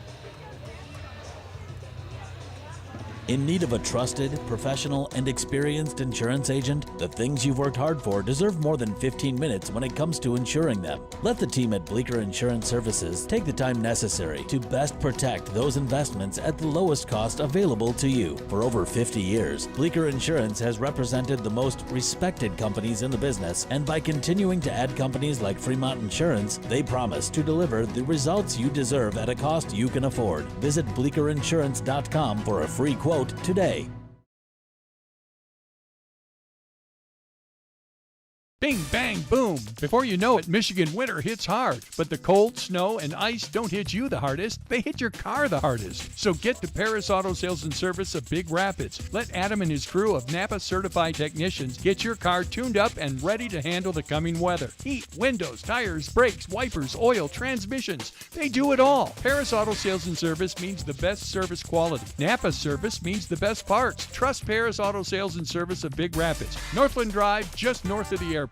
In need of a trusted, professional, and experienced insurance agent? The things you've worked hard for deserve more than 15 minutes when it comes to insuring them. Let the team at Bleecker Insurance Services take the time necessary to best protect those investments at the lowest cost available to you. For over 50 years, Bleecker Insurance has represented the most respected companies in the business, and by continuing to add companies like Fremont Insurance, they promise to deliver the results you deserve at a cost you can afford. Visit BleeckerInsurance.com for a free quote today. Bing, bang, boom. Before you know it, Michigan winter hits hard. But the cold, snow, and ice don't hit you the hardest. They hit your car the hardest. So get to Paris Auto Sales and Service of Big Rapids. Let Adam and his crew of Napa certified technicians get your car tuned up and ready to handle the coming weather. Heat, windows, tires, brakes, wipers, oil, transmissions. They do it all. Paris Auto Sales and Service means the best service quality. Napa service means the best parts. Trust Paris Auto Sales and Service of Big Rapids. Northland Drive, just north of the airport.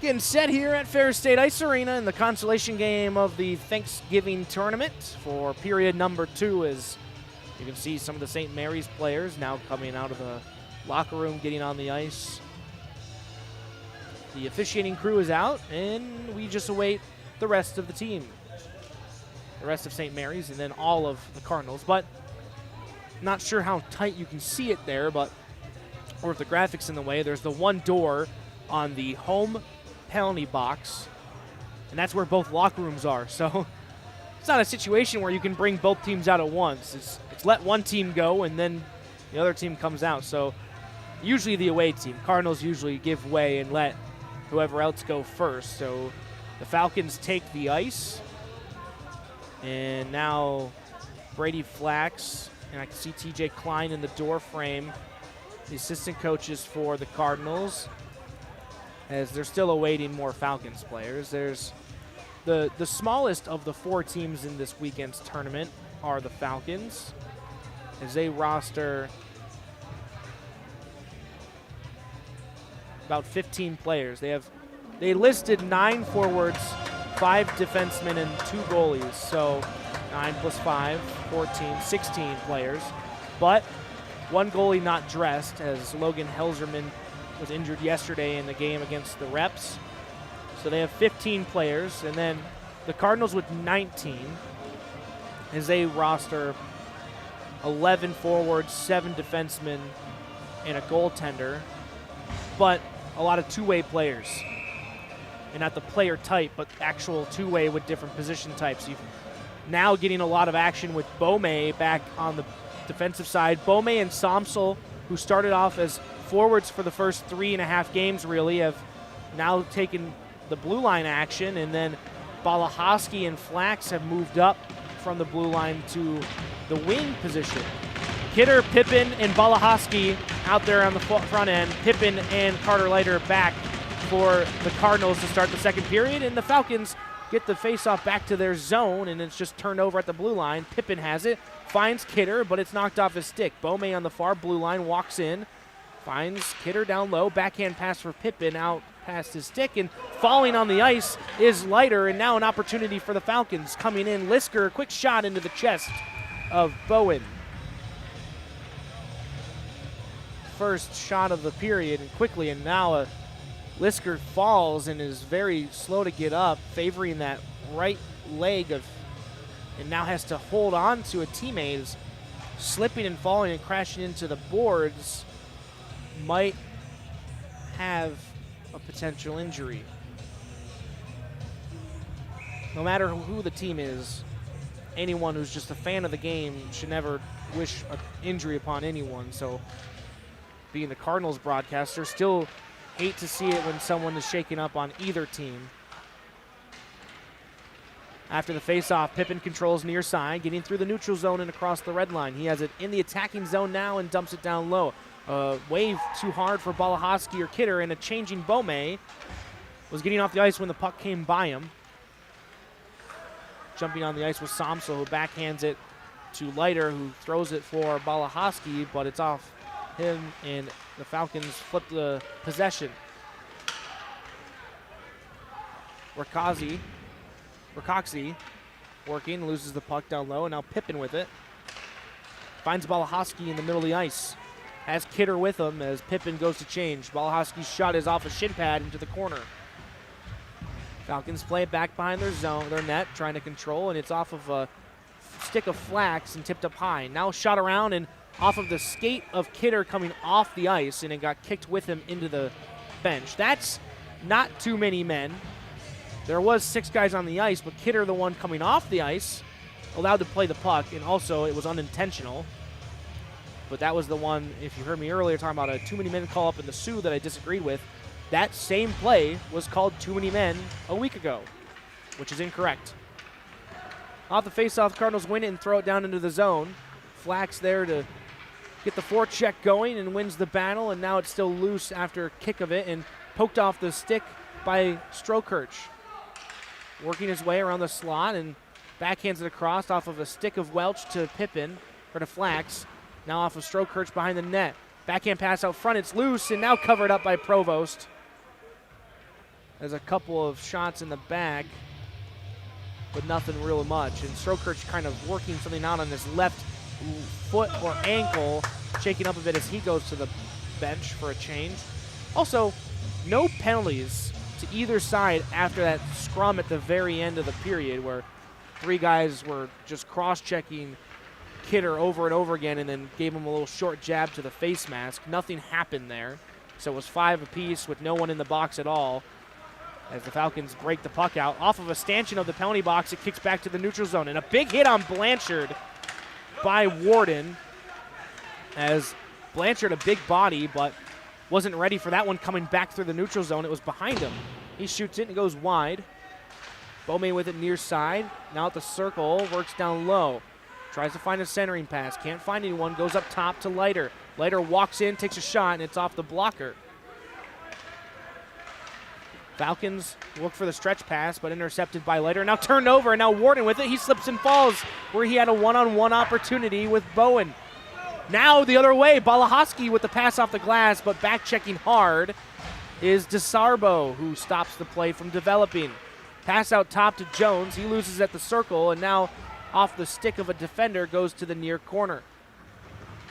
Getting set here at Ferris State Ice Arena in the consolation game of the Thanksgiving tournament for period number 2, as you can see some of the St. Mary's players now coming out of the locker room, getting on the ice. The officiating crew is out, and we just await the rest of the team. The rest of St. Mary's, and then all of the Cardinals. But not sure how tight you can see it there, but or if the graphic's in the way. There's the one door on the home penalty box, and that's where both locker rooms are. So it's not a situation where you can bring both teams out at once. It's let one team go, and then the other team comes out. So usually the away team, Cardinals usually give way and let whoever else go first. So the Falcons take the ice, and now Brady Flax, and I can see TJ Klein in the door frame, the assistant coaches for the Cardinals, as they're still awaiting more Falcons players. There's the smallest of the 4 teams in this weekend's tournament are the Falcons, as they roster about 15 players. They have They listed 9 forwards, 5 defensemen, and 2 goalies. So 9 plus 5, 14, 16 players. But 1 goalie not dressed, as Logan Helserman was injured yesterday in the game against the Reps. So they have 15 players, and then the Cardinals with 19 as they roster 11 forwards, 7 defensemen, and a goaltender, but a lot of two-way players. And not the player type, but actual two-way with different position types. You've now getting a lot of action with Beaumais back on the defensive side. Beaumais and Somsel, who started off as forwards for the first 3.5 games, really, have now taken the blue line action, and then Balahowski and Flax have moved up from the blue line to the wing position. Kidder, Pippin, and Balahowski out there on the front end. Pippin and Carter Leiter back for the Cardinals to start the second period, and the Falcons get the faceoff back to their zone, and it's just turned over at the blue line. Pippin has it, finds Kidder, but it's knocked off his stick. Beaumais on the far blue line walks in, finds Kidder down low, backhand pass for Pippin out past his stick, and falling on the ice is Leiter, and now an opportunity for the Falcons. Coming in, Lisker, quick shot into the chest of Bowen. First shot of the period, and quickly, and now Lisker falls and is very slow to get up, favoring that right leg and now has to hold on to a teammate who's slipping and falling and crashing into the boards. Might have a potential injury. No matter who the team is, anyone who's just a fan of the game should never wish an injury upon anyone. So being the Cardinals broadcaster, still hate to see it when someone is shaken up on either team. After the faceoff, Pippin controls near side, getting through the neutral zone and across the red line. He has it in the attacking zone now and dumps it down low. Wave too hard for Balahowski or Kidder, and a changing Beaumais was getting off the ice when the puck came by him. Jumping on the ice was Somsel, who backhands it to Leiter, who throws it for Balahowski, but it's off him, and the Falcons flip the possession. Rakoczy working, loses the puck down low, and now Pippin with it. Finds Balahowski in the middle of the ice. Has Kidder with him as Pippin goes to change. Balahowski's shot is off a shin pad into the corner. Falcons play it back behind their net, trying to control, and it's off of a stick of Flax and tipped up high. Now shot around and off of the skate of Kidder coming off the ice, and it got kicked with him into the bench. That's not too many men. There was 6 guys on the ice, but Kidder, the one coming off the ice, allowed to play the puck, and also it was unintentional. But that was the one, if you heard me earlier talking about a too many men call up in the Sioux that I disagreed with, that same play was called too many men a week ago, which is incorrect. Off the faceoff, Cardinals win it and throw it down into the zone. Flax there to get the forecheck going and wins the battle, and now it's still loose after a kick of it and poked off the stick by Strokirch. Working his way around the slot and backhands it across off of a stick of Welch to Pippin, or to Flax. Now off of Strokirch behind the net. Backhand pass out front, it's loose, and now covered up by Provost. There's a couple of shots in the back, but nothing real much. And Strokirch kind of working something out on his left foot or ankle, shaking up a bit as he goes to the bench for a change. Also, no penalties to either side after that scrum at the very end of the period where 3 guys were just cross-checking Kidder over and over again and then gave him a little short jab to the face mask. Nothing happened there. So it was 5 apiece with no one in the box at all as the Falcons break the puck out. Off of a stanchion of the penalty box, it kicks back to the neutral zone. And a big hit on Blanchard by Warden as Blanchard, a big body, but wasn't ready for that one coming back through the neutral zone. It was behind him. He shoots it and goes wide. Beaumais with it near side. Now at the circle, works down low. Tries to find a centering pass. Can't find anyone. Goes up top to Leiter. Leiter walks in, takes a shot, and it's off the blocker. Falcons look for the stretch pass, but intercepted by Leiter. Now turned over, and now Warden with it. He slips and falls where he had a one-on-one opportunity with Bowen. Now the other way, Balahowski with the pass off the glass, but back checking hard. is DeSarbo, who stops the play from developing. Pass out top to Jones. He loses at the circle, and now off the stick of a defender goes to the near corner.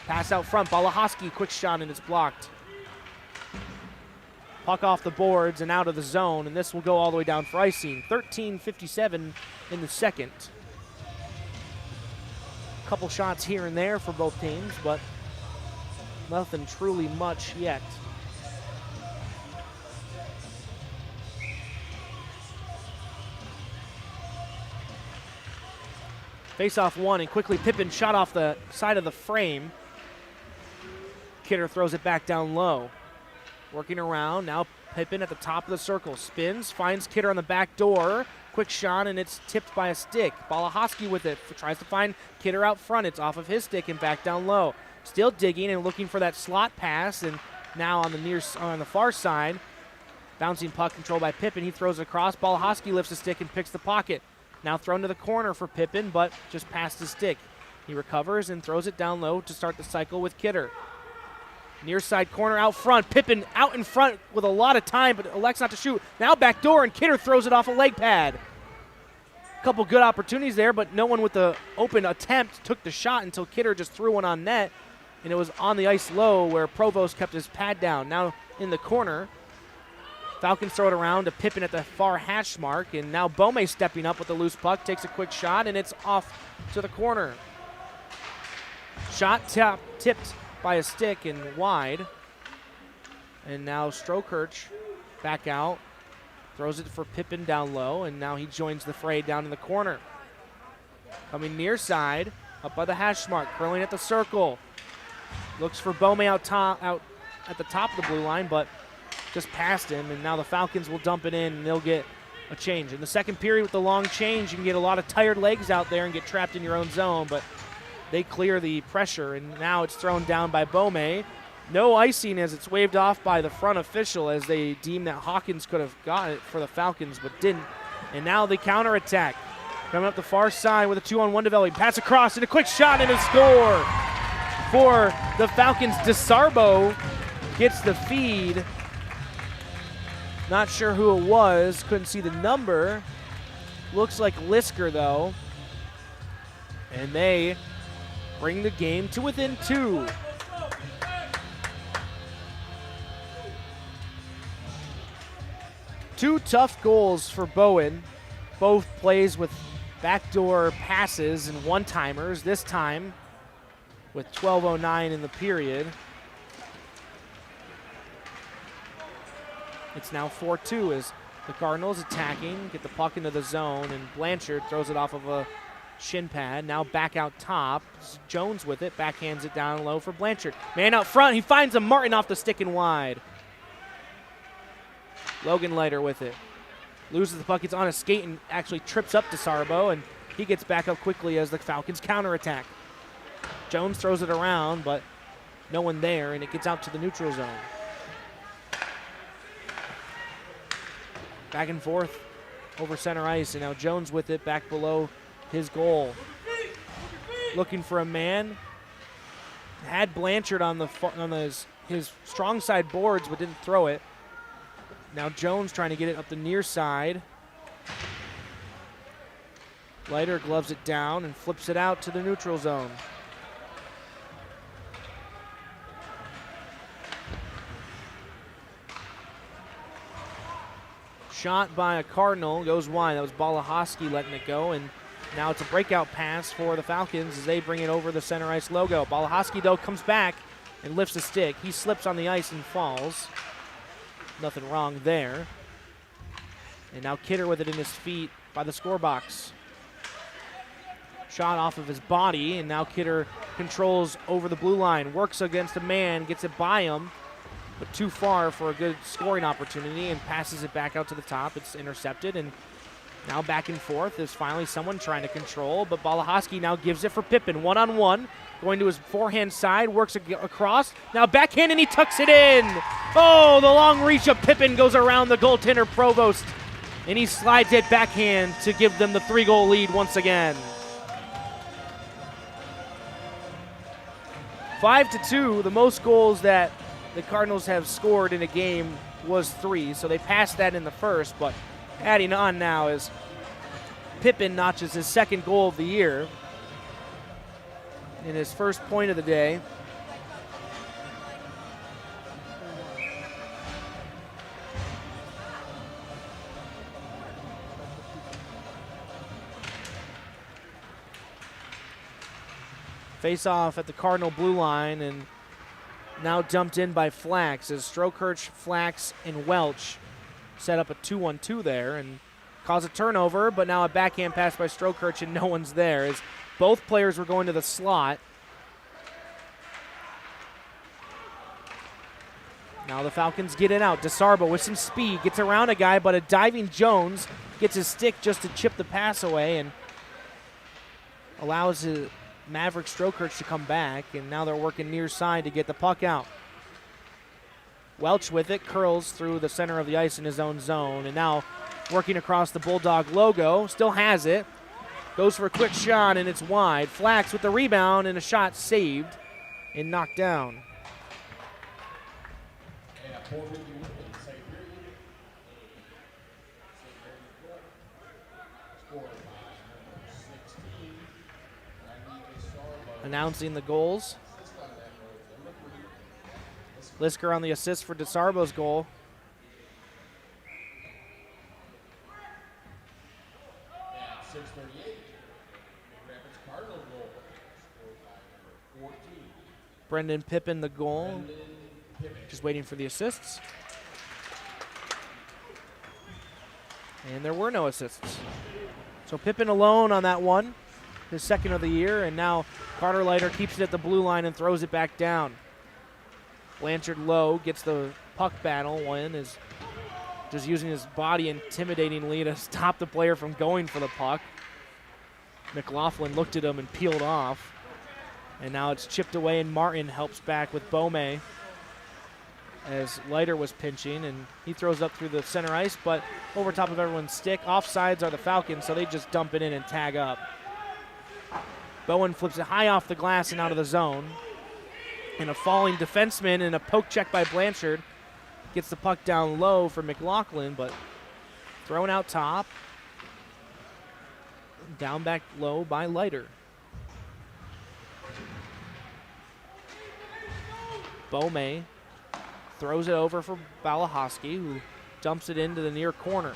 Pass out front. Balahoski, quick shot, and it's blocked. Puck off the boards and out of the zone, and this will go all the way down for icing. 13:57 in the second. Couple shots here and there for both teams, but nothing truly much yet. Face-off one, and quickly Pippen shot off the side of the frame. Kidder throws it back down low. Working around, now Pippen at the top of the circle. Spins, finds Kidder on the back door. Quick shot, and it's tipped by a stick. Balahoski with it, tries to find Kidder out front. It's off of his stick and back down low. Still digging and looking for that slot pass, and now on the far side, bouncing puck controlled by Pippen. He throws it across. Balahoski lifts the stick and picks the pocket. Now thrown to the corner for Pippen, but just past his stick. He recovers and throws it down low to start the cycle with Kidder. Near side corner out front. Pippen out in front with a lot of time, but elects not to shoot. Now back door, and Kidder throws it off a leg pad. A couple good opportunities there, but no one with the open attempt took the shot until Kidder just threw one on net, and it was on the ice low where Provost kept his pad down. Now in the corner, Falcons throw it around to Pippen at the far hash mark, and now Bome stepping up with the loose puck, takes a quick shot, and it's off to the corner. Shot tipped by a stick and wide. And now Strokirch back out, throws it for Pippen down low, and now he joins the fray down in the corner. Coming near side, up by the hash mark, curling at the circle. Looks for Bome out at the top of the blue line, but just past him, and now the Falcons will dump it in, and they'll get a change. In the second period with the long change, you can get a lot of tired legs out there and get trapped in your own zone, but they clear the pressure, and now it's thrown down by Bome. No icing as it's waved off by the front official as they deem that Hawkins could have got it for the Falcons but didn't. And now the counterattack. Coming up the far side with a 2-on-1 developing. Pass across and a quick shot and a score for the Falcons. DeSarbo gets the feed. Not sure who it was. Couldn't see the number. Looks like Lisker though. And they bring the game to within 2. Two tough goals for Bowen. Both plays with backdoor passes and one-timers, this time with 12:09 in the period. It's now 4-2 as the Cardinals attacking, get the puck into the zone, and Blanchard throws it off of a shin pad. Now back out top. Jones with it, backhands it down low for Blanchard. Man out front, he finds a Martin off the stick and wide. Logan Leiter with it. Loses the puck, it's on a skate and actually trips up DeSarbo, and he gets back up quickly as the Falcons counterattack. Jones throws it around, but no one there, and it gets out to the neutral zone. Back and forth over center ice, and now Jones with it back below his goal. Looking for a man. Had Blanchard on his strong side boards, but didn't throw it. Now Jones trying to get it up the near side. Leiter gloves it down and flips it out to the neutral zone. Shot by a Cardinal, goes wide. That was Balahoski letting it go, and now it's a breakout pass for the Falcons as they bring it over the center ice logo. Balahoski, though, comes back and lifts the stick. He slips on the ice and falls. Nothing wrong there. And now Kidder with it in his feet by the score box. Shot off of his body, and now Kidder controls over the blue line. Works against a man, gets it by him, but too far for a good scoring opportunity, and passes it back out to the top. It's intercepted, and now back and forth. There's finally someone trying to control, but Balahoski now gives it for Pippen. One-on-one, going to his forehand side, works across. Now backhand, and he tucks it in. Oh, the long reach of Pippen goes around the goaltender Provost, and he slides it backhand to give them the 3-goal lead once again. 5-2, the most goals that the Cardinals have scored in a game was 3, so they passed that in the first, but adding on now as Pippen notches his second goal of the year in his first point of the day. Face off at the Cardinal blue line, and now dumped in by Flax as Strokirch, Flax, and Welch set up a 2-1-2 there and cause a turnover, but now a backhand pass by Strokirch and no one's there as both players were going to the slot. Now the Falcons get it out. DeSarbo with some speed, gets around a guy, but a diving Jones gets his stick just to chip the pass away and allows the Maverick Strokirch to come back, and now they're working near side to get the puck out. Welch with it, curls through the center of the ice in his own zone, and now working across the Bulldog logo, still has it. Goes for a quick shot, and it's wide. Flax with the rebound, and a shot saved and knocked down. Announcing the goals. Lisker on the assist for DeSarbo's goal. At 6:38, Big Rapids Cardinal goal scored by number 14. Brendan Pippen the goal. Just waiting for the assists. And there were no assists. So Pippen alone on that one. His second of the year, and now Carter Leiter keeps it at the blue line and throws it back down. Blanchard low gets the puck battle win, is just using his body intimidatingly to stop the player from going for the puck. McLaughlin looked at him and peeled off, and now it's chipped away, and Martin helps back with Beaumais as Leiter was pinching, and he throws up through the center ice, but over top of everyone's stick. Offsides are the Falcons, so they just dump it in and tag up. Bowen flips it high off the glass and out of the zone. And a falling defenseman and a poke check by Blanchard gets the puck down low for McLaughlin, but thrown out top. Down back low by Leiter. Beaumais throws it over for Balahoski, who dumps it into the near corner.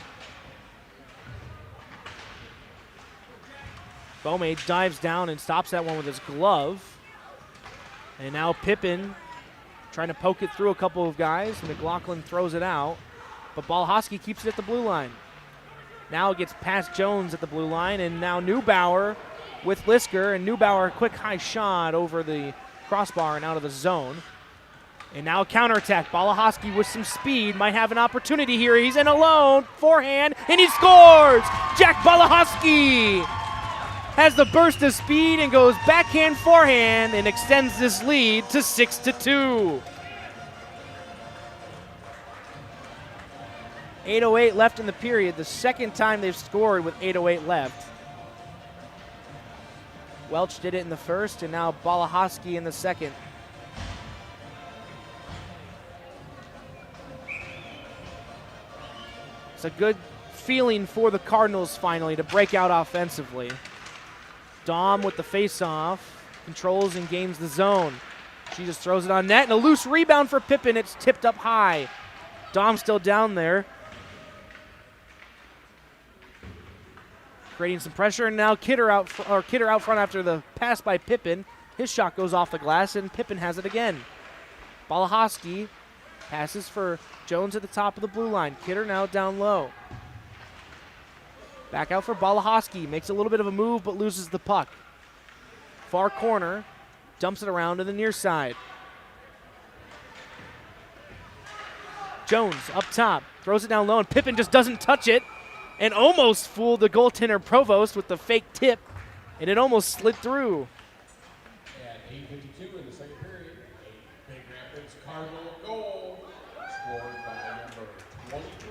Beaumais dives down and stops that one with his glove. And now Pippen trying to poke it through a couple of guys. McLaughlin throws it out, but Balahoski keeps it at the blue line. Now it gets past Jones at the blue line, and now Neubauer with Lisker, and Neubauer, quick high shot over the crossbar and out of the zone. And now a counterattack. Balahoski with some speed might have an opportunity here. He's in alone, forehand, and he scores! Jack Balahoski has the burst of speed and goes backhand, forehand, and extends this lead to 6-2. 8:08 left in the period, the second time they've scored with 8:08 left. Welch did it in the first, and now Balahoski in the second. It's a good feeling for the Cardinals finally to break out offensively. Dom with the face-off, controls and gains the zone. She just throws it on net, and a loose rebound for Pippen. It's tipped up high. Dom still down there. Creating some pressure, and now Kidder out front after the pass by Pippen. His shot goes off the glass, and Pippen has it again. Balahoski passes for Jones at the top of the blue line. Kidder now down low. Back out for Balahoski. Makes a little bit of a move, but loses the puck. Far corner. Dumps it around to the near side. Jones up top. Throws it down low, and Pippen just doesn't touch it. And almost fooled the goaltender Provost with the fake tip. And it almost slid through. At 8:52 in the second period, a Big Rapids Cardinal goal scored by number 23.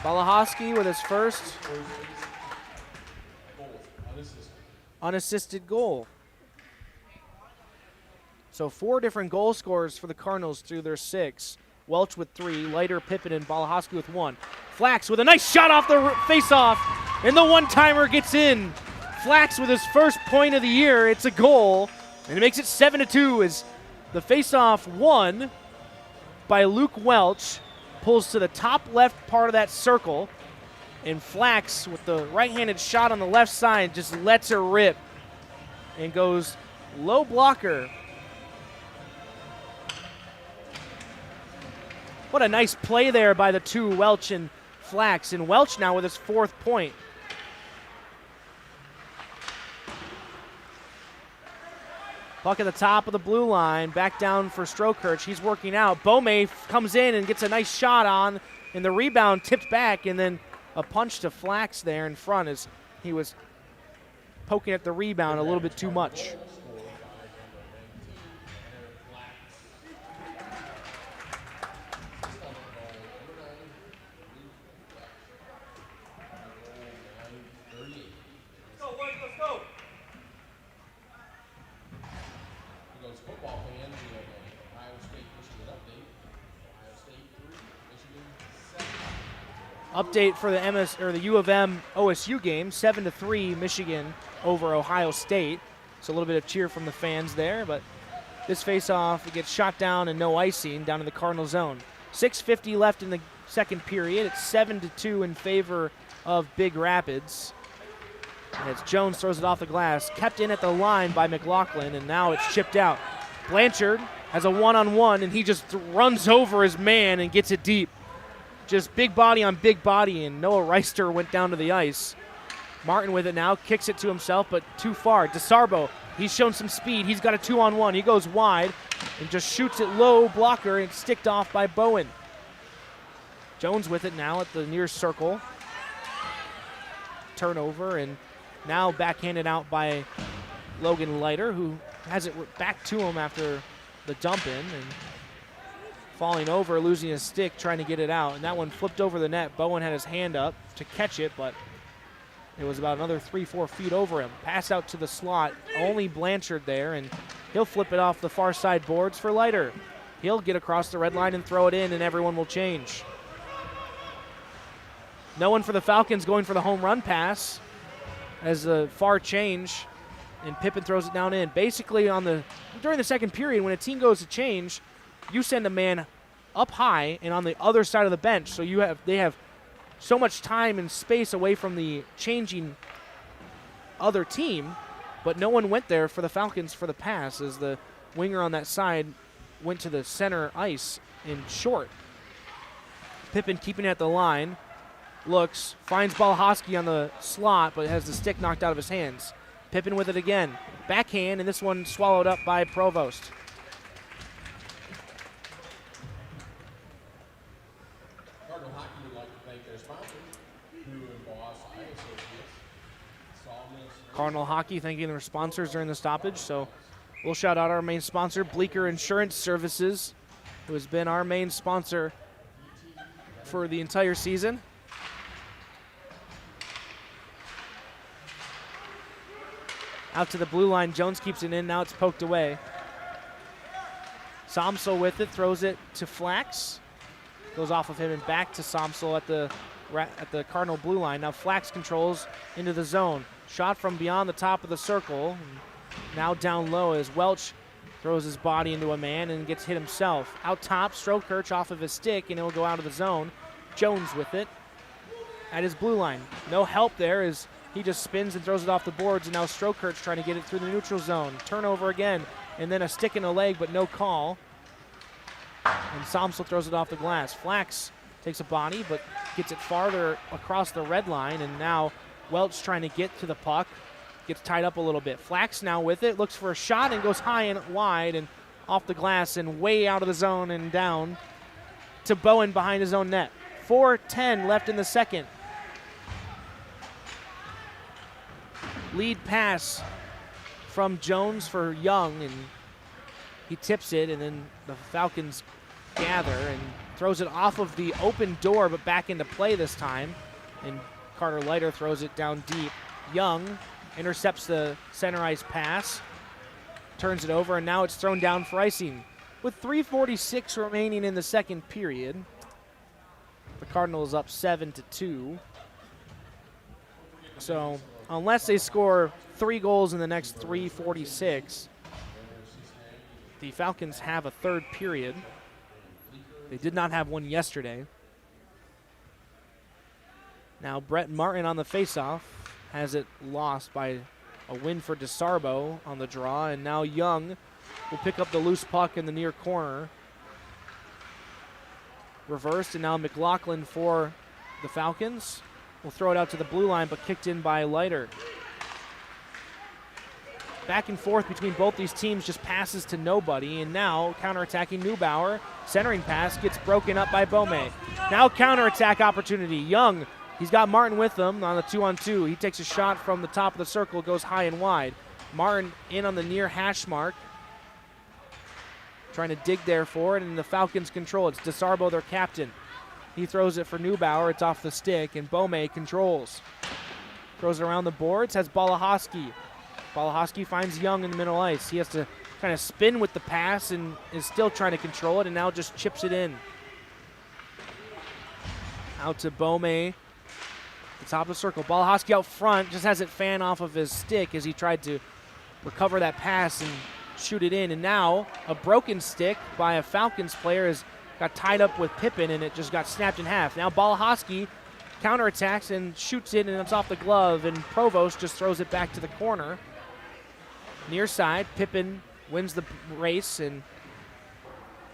Balahoski with his first unassisted goal. So 4 different goal scorers for the Cardinals through their 6. Welch with 3, Leiter, Pippen, and Balahoski with 1. Flax with a nice shot off the face-off, and the one-timer gets in. Flax with his first point of the year. It's a goal, and it makes it 7-2 as the face-off won by Luke Welch pulls to the top left part of that circle, and Flax with the right-handed shot on the left side just lets her rip and goes low blocker. What a nice play there by the two, Welch and Flax, and Welch now with his 4th point. Puck at the top of the blue line, back down for Strokirch. He's working out. Beaumay comes in and gets a nice shot on, and the rebound tipped back, and then a punch to Flax there in front as he was poking at the rebound a little bit too much. Update for the U of M OSU game, 7-3 Michigan over Ohio State. So a little bit of cheer from the fans there, but this face-off gets shot down and no icing down in the Cardinal zone. 6:50 left in the second period. It's 7-2 in favor of Big Rapids. As Jones throws it off the glass, kept in at the line by McLaughlin, and now it's chipped out. Blanchard has a one-on-one, and he just runs over his man and gets it deep. Just big body on big body, and Noah Reister went down to the ice. Martin with it now, kicks it to himself, but too far. DeSarbo, he's shown some speed. He's got a 2-on-1. He goes wide and just shoots it low blocker, and it's sticked off by Bowen. Jones with it now at the near circle. Turnover, and now backhanded out by Logan Leiter, who has it back to him after the dump in, and falling over, losing his stick, trying to get it out. And that one flipped over the net. Bowen had his hand up to catch it, but it was about another 3-4 feet over him. Pass out to the slot. Only Blanchard there, and he'll flip it off the far side boards for Leiter. He'll get across the red line and throw it in, and everyone will change. No one for the Falcons going for the home run pass as the far change, and Pippen throws it down in. Basically, during the second period, when a team goes to change, you send a man up high and on the other side of the bench, so they have so much time and space away from the changing other team, but no one went there for the Falcons for the pass as the winger on that side went to the center ice in short. Pippen keeping it at the line, looks, finds Balahoski on the slot, but has the stick knocked out of his hands. Pippen with it again. Backhand, and this one swallowed up by Provost. Cardinal Hockey thanking their sponsors during the stoppage. So we'll shout out our main sponsor, Bleecker Insurance Services, who has been our main sponsor for the entire season. Out to the blue line, Jones keeps it in, now it's poked away. Somsel with it, throws it to Flax. Goes off of him and back to Somsel at the Cardinal blue line. Now Flax controls into the zone. Shot from beyond the top of the circle. Now down low as Welch throws his body into a man and gets hit himself. Out top, Strokirch off of his stick, and it will go out of the zone. Jones with it at his blue line. No help there as he just spins and throws it off the boards, and now Strokirch trying to get it through the neutral zone. Turnover again, and then a stick in the leg, but no call. And Somsel throws it off the glass. Flax takes a body, but gets it farther across the red line, and now Welch trying to get to the puck. Gets tied up a little bit. Flax now with it, looks for a shot and goes high and wide and off the glass and way out of the zone and down to Bowen behind his own net. 4:10 left in the second. Lead pass from Jones for Young, and he tips it, and then the Falcons gather and throws it off of the open door, but back into play this time. And Carter Leiter throws it down deep. Young intercepts the center ice pass, turns it over, and now it's thrown down for icing. with 3:46 remaining in the second period. The Cardinals up 7-2. So unless they score 3 goals in the next 3:46, the Falcons have a third period. They did not have one yesterday. Now Brett Martin on the faceoff has it lost by a win for DeSarbo on the draw, and now Young will pick up the loose puck in the near corner. Reversed, and now McLaughlin for the Falcons will throw it out to the blue line, but kicked in by Leiter. Back and forth between both these teams, just passes to nobody, and now counterattacking Neubauer. Centering pass gets broken up by Beaumais. Now counterattack opportunity. Young, he's got Martin with him on the 2-on-2. He takes a shot from the top of the circle, goes high and wide. Martin in on the near hash mark, trying to dig there for it, and the Falcons control. It's DeSarbo, their captain. He throws it for Neubauer. It's off the stick, and Beaumais controls. Throws it around the boards, has Balahowski. Balahowski finds Young in the middle ice. He has to kind of spin with the pass and is still trying to control it, and now just chips it in. Out to Beaumais. The top of the circle. Balahowski out front, just has it fan off of his stick as he tried to recover that pass and shoot it in. And now a broken stick by a Falcons player has got tied up with Pippin, and it just got snapped in half. Now Balahowski counterattacks and shoots it, and it's off the glove, and Provost just throws it back to the corner. Near side, Pippin wins the race and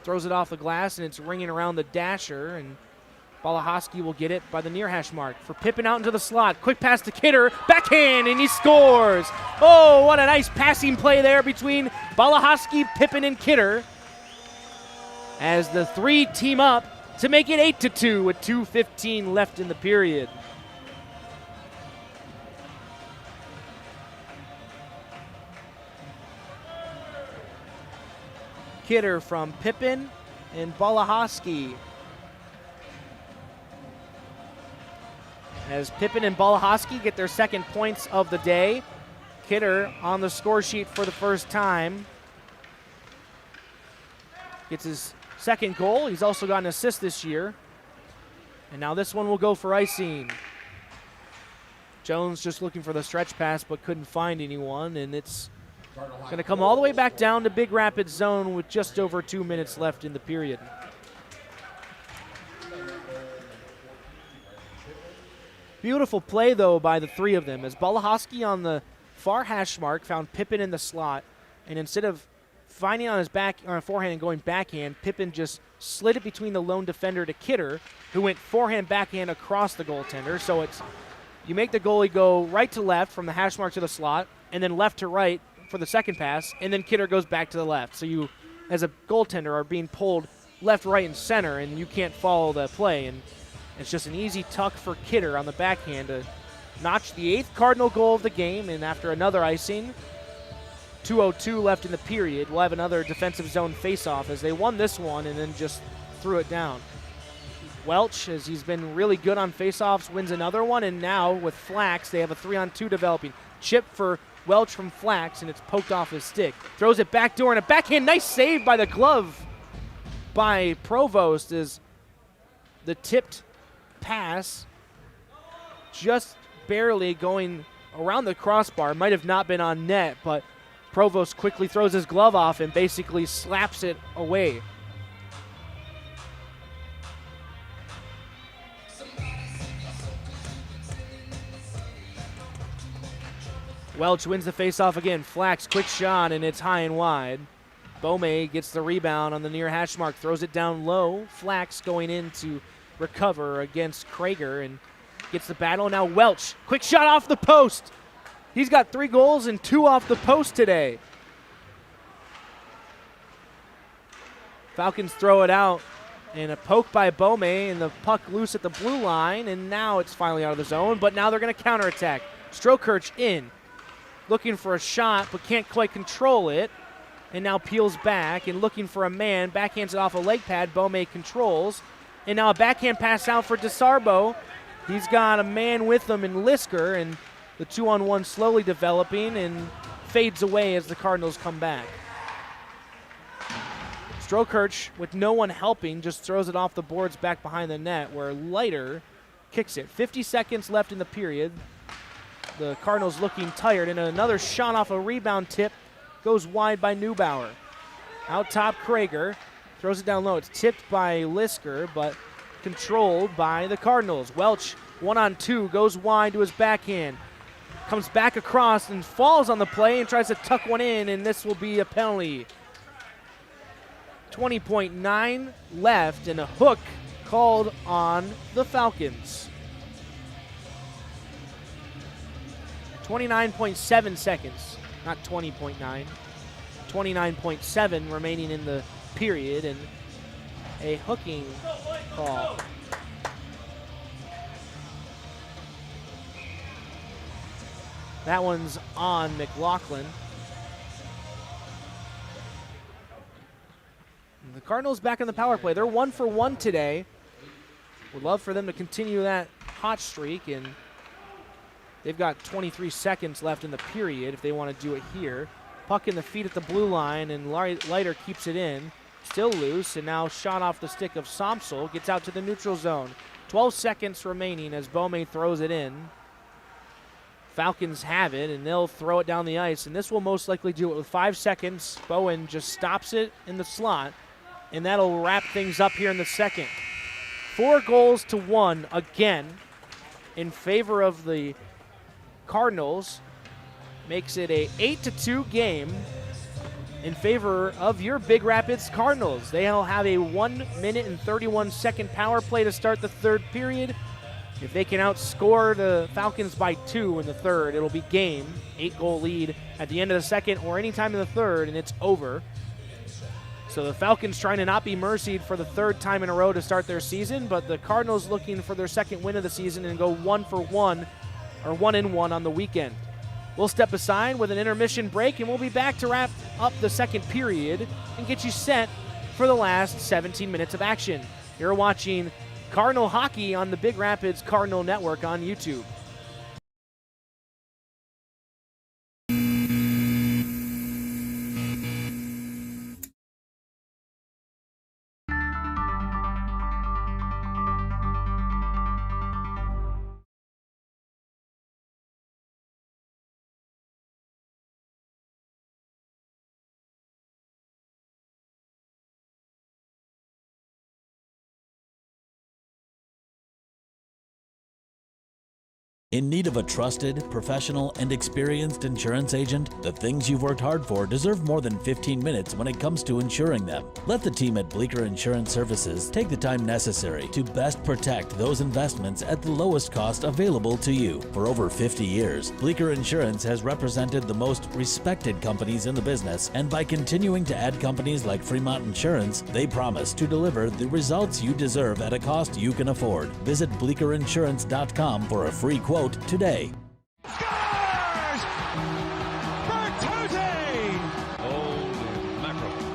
throws it off the glass, and it's ringing around the dasher, and Balahowski will get it by the near hash mark. For Pippin out into the slot. Quick pass to Kidder. Backhand, and he scores. Oh, what a nice passing play there between Balahowski, Pippin, and Kidder, as the three team up to make it 8-2 with 2:15 left in the period. Kidder from Pippin and Balahowski. As Pippin and Balahowski get their second points of the day. Kidder on the score sheet for the first time. Gets his second goal. He's also got an assist this year. And now this one will go for icing. Jones just looking for the stretch pass but couldn't find anyone, and it's going to come all the way back down to Big Rapids zone with just over 2 minutes left in the period. Beautiful play, though, by the three of them, as Balahowski on the far hash mark found Pippin in the slot, and instead of finding on his back or on forehand and going backhand, Pippin just slid it between the lone defender to Kidder, who went forehand backhand across the goaltender. So it's you make the goalie go right to left from the hash mark to the slot, and then left to right for the second pass, and then Kidder goes back to the left. So you, as a goaltender, are being pulled left, right, and center, and you can't follow the play. And it's just an easy tuck for Kidder on the backhand to notch the 8th Cardinal goal of the game. And after another icing, 2:02 left in the period, we'll have another defensive zone faceoff as they won this one and then just threw it down. Welch, as he's been really good on faceoffs, wins another one, and now with Flax, they have a 3-on-2 developing. Chip for Welch from Flax, and it's poked off his stick. Throws it backdoor, and a backhand, nice save by the glove by Provost, as the tipped pass just barely going around the crossbar. Might have not been on net, but Provost quickly throws his glove off and basically slaps it away. Welch wins the faceoff again. Flax, quick shot, and it's high and wide. Beaumais gets the rebound on the near hash mark, throws it down low. Flax going in to recover against Krager and gets the battle. Now Welch, quick shot off the post. He's got 3 goals and 2 off the post today. Falcons throw it out, and a poke by Beaumais, and the puck loose at the blue line, and now it's finally out of the zone, but now they're going to counterattack. Strokirch in, looking for a shot, but can't quite control it, and now peels back and looking for a man, backhands it off a leg pad. Beaumais controls, and now a backhand pass out for DeSarbo. He's got a man with him in Lisker, and the 2-on-1 slowly developing and fades away as the Cardinals come back. Strokirch, with no one helping, just throws it off the boards back behind the net, where Leiter kicks it. 50 seconds left in the period. The Cardinals looking tired, and another shot off a rebound tip goes wide by Neubauer. Out top, Krager throws it down low. It's tipped by Lisker, but controlled by the Cardinals. Welch, 1-on-2, goes wide to his backhand. Comes back across and falls on the play and tries to tuck one in, and this will be a penalty. 20.9 left, and a hook called on the Falcons. 29.7 seconds, not 20.9. 29.7 remaining in the period, and a hooking call. That one's on McLaughlin. The Cardinals back on the power play. They're 1 for 1 today. Would love for them to continue that hot streak, and they've got 23 seconds left in the period if they want to do it here. Puck in the feet at the blue line, and Leiter keeps it in. Still loose, and now shot off the stick of Somsel. Gets out to the neutral zone. 12 seconds remaining as Bome throws it in. Falcons have it, and they'll throw it down the ice, and this will most likely do it with 5 seconds. Bowen just stops it in the slot, and that'll wrap things up here in the second. 4-1 again in favor of the Cardinals. Makes it a 8-2 game in favor of your Big Rapids Cardinals. They'll have a 1 minute and 31 second power play to start the third period. If they can outscore the Falcons by 2 in the third, it'll be game. 8-goal lead at the end of the second or anytime in the third, and it's over. So the Falcons trying to not be mercied for the third time in a row to start their season, but the Cardinals looking for their second win of the season and go 1 for 1, or 1-1 on the weekend. We'll step aside with an intermission break, and we'll be back to wrap up the second period and get you set for the last 17 minutes of action. You're watching Cardinal Hockey on the Big Rapids Cardinal Network on YouTube. In need of a trusted, professional, and experienced insurance agent? The things you've worked hard for deserve more than 15 minutes when it comes to insuring them. Let the team at Bleecker Insurance Services take the time necessary to best protect those investments at the lowest cost available to you. For over 50 years, Bleecker Insurance has represented the most respected companies in the business, and by continuing to add companies like Fremont Insurance, they promise to deliver the results you deserve at a cost you can afford. Visit BleeckerInsurance.com for a free quote today.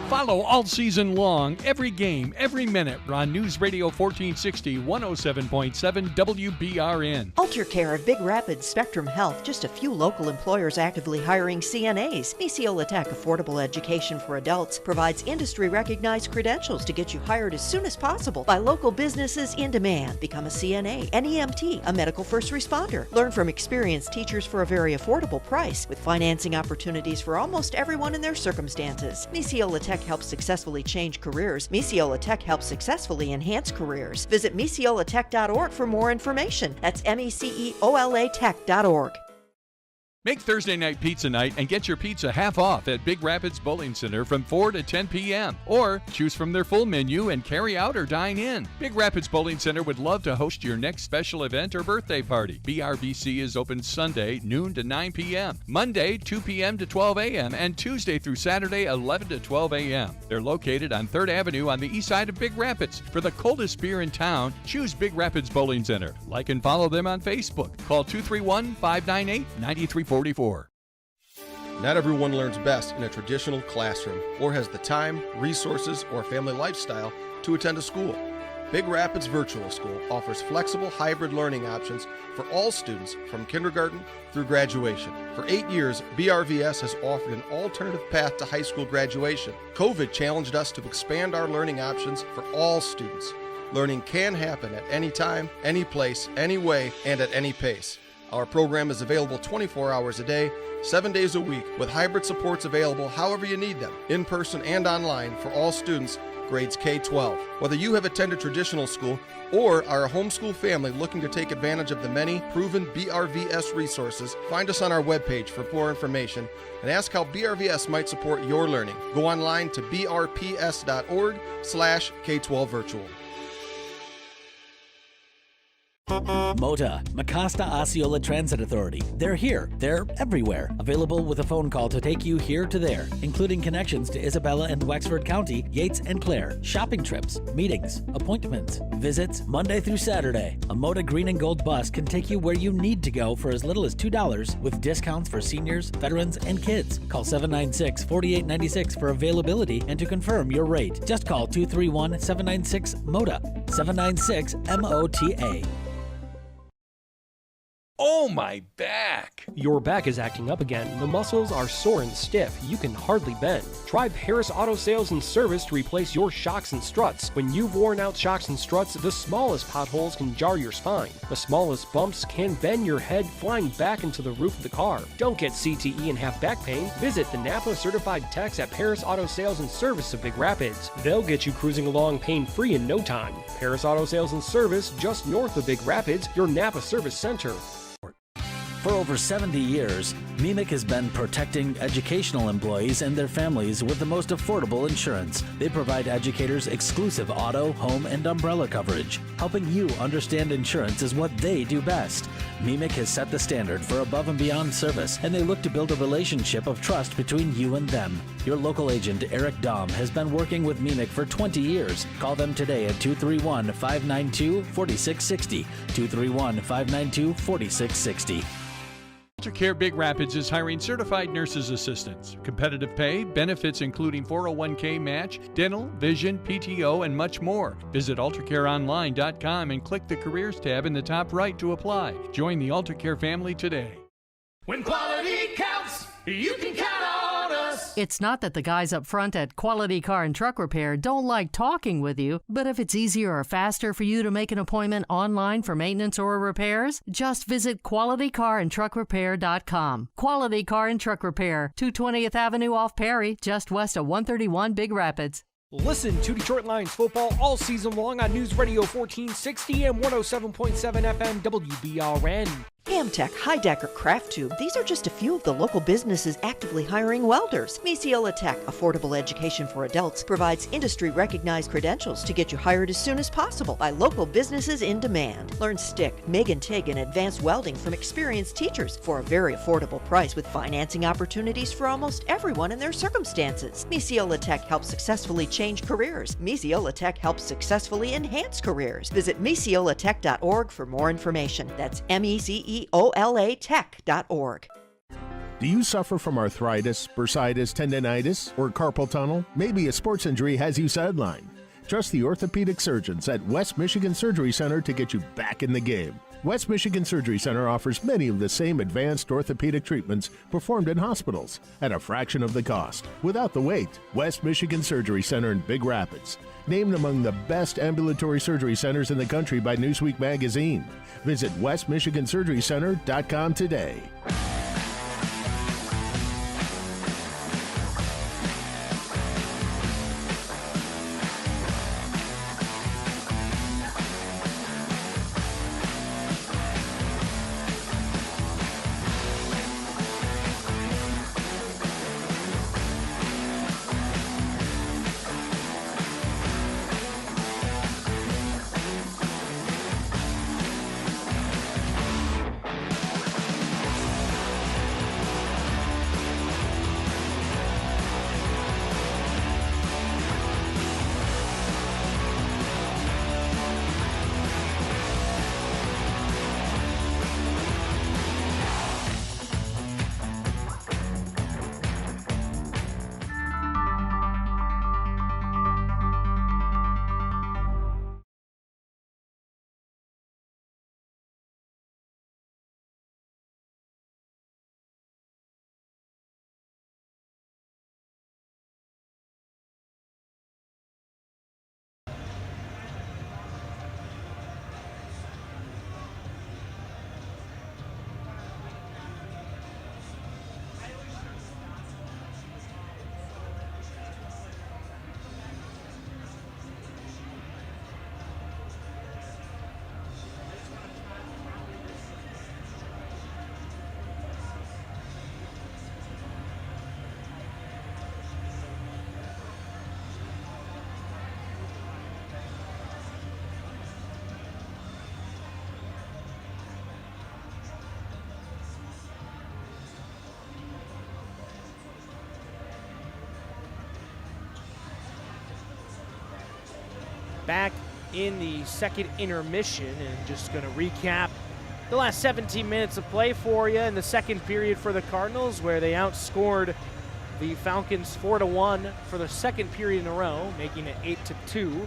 Follow all season long, every game, every minute on News Radio 1460, 107.7 WBRN. Alter Care of Big Rapids Spectrum Health, just a few local employers actively hiring CNAs. Misiola Tech Affordable Education for Adults provides industry-recognized credentials to get you hired as soon as possible by local businesses in demand. Become a CNA, an EMT, a medical first responder. Learn from experienced teachers for a very affordable price with financing opportunities for almost everyone in their circumstances. Misiola Tech helps successfully change careers. Misiola Tech helps successfully enhance careers. Visit misiolatech.org for more information. That's MECEOLA Tech.org. Make Thursday night pizza night and get your pizza half off at Big Rapids Bowling Center from 4 to 10 p.m. Or choose from their full menu and carry out or dine in. Big Rapids Bowling Center would love to host your next special event or birthday party. BRBC is open Sunday, noon to 9 p.m., Monday, 2 p.m. to 12 a.m., and Tuesday through Saturday, 11 to 12 a.m. They're located on 3rd Avenue on the east side of Big Rapids. For the coldest beer in town, choose Big Rapids Bowling Center. Like and follow them on Facebook. Call 231-598-9344. Not everyone learns best in a traditional classroom or has the time, resources, or family lifestyle to attend a school. Big Rapids Virtual School offers flexible hybrid learning options for all students from kindergarten through graduation. For 8 years, BRVS has offered an alternative path to high school graduation. COVID challenged us to expand our learning options for all students. Learning can happen at any time, any place, any way, and at any pace. Our program is available 24 hours a day, 7 days a week, with hybrid supports available however you need them, in person and online for all students, grades K-12. Whether you have attended traditional school or are a homeschool family looking to take advantage of the many proven BRVS resources, find us on our webpage for more information and ask how BRVS might support your learning. Go online to brps.org/K12 virtual. MOTA, Mecosta Osceola Transit Authority. They're here. They're everywhere. Available with a phone call to take you here to there, including connections to Isabella and Wexford County, Yates and Clare, shopping trips, meetings, appointments, visits, Monday through Saturday. A MOTA green and gold bus can take you where you need to go for as little as $2 with discounts for seniors, veterans, and kids. Call 796-4896 for availability and to confirm your rate. Just call 231-796-MOTA, 796-MOTA. Oh, my back! Your back is acting up again. The muscles are sore and stiff. You can hardly bend. Try Paris Auto Sales and Service to replace your shocks and struts. When you've worn out shocks and struts, the smallest potholes can jar your spine. The smallest bumps can bend your head, flying back into the roof of the car. Don't get CTE and have back pain. Visit the Napa certified techs at Paris Auto Sales and Service of Big Rapids. They'll get you cruising along pain-free in no time. Paris Auto Sales and Service, just north of Big Rapids, your Napa service center. For over 70 years, MEMIC has been protecting educational employees and their families with the most affordable insurance. They provide educators exclusive auto, home, and umbrella coverage. Helping you understand insurance is what they do best. MEMIC has set the standard for above and beyond service, and they look to build a relationship of trust between you and them. Your local agent, Eric Dahm, has been working with MEMIC for 20 years. Call them today at 231-592-4660, 231-592-4660. AlterCare Big Rapids is hiring certified nurses assistants. Competitive pay, benefits including 401k match, dental, vision, PTO, and much more. Visit AlterCareOnline.com and click the Careers tab in the top right to apply. Join the AlterCare family today. When quality counts, you can count on us. It's not that the guys up front at Quality Car and Truck Repair don't like talking with you, but if it's easier or faster for you to make an appointment online for maintenance or repairs, just visit QualityCarAndTruckRepair.com. Quality Car and Truck Repair, 220th Avenue off Perry, just west of 131 Big Rapids. Listen to Detroit Lions football all season long on News Radio 1460 and 107.7 FM WBRN. Amtech, Heidecker, Craft Tube, these are just a few of the local businesses actively hiring welders. Misiola Tech, affordable education for adults, provides industry-recognized credentials to get you hired as soon as possible by local businesses in demand. Learn stick, MIG and TIG, and advanced welding from experienced teachers for a very affordable price with financing opportunities for almost everyone in their circumstances. Misiola Tech helps successfully change careers. Misiola Tech helps successfully enhance careers. Visit misiolatech.org for more information. That's MECEOLA Tech.org. Do you suffer from arthritis, bursitis, tendinitis, or carpal tunnel? Maybe a sports injury has you sidelined. Trust the orthopedic surgeons at West Michigan Surgery Center to get you back in the game. West Michigan Surgery Center offers many of the same advanced orthopedic treatments performed in hospitals at a fraction of the cost, without the wait. West Michigan Surgery Center in Big Rapids, named among the best ambulatory surgery centers in the country by Newsweek magazine. Visit westmichigansurgerycenter.com today. back in the second intermission, and just going to recap the last 17 minutes of play for you in the second period for the Cardinals, where they outscored the Falcons 4-1 for the second period in a row, making it 8-2.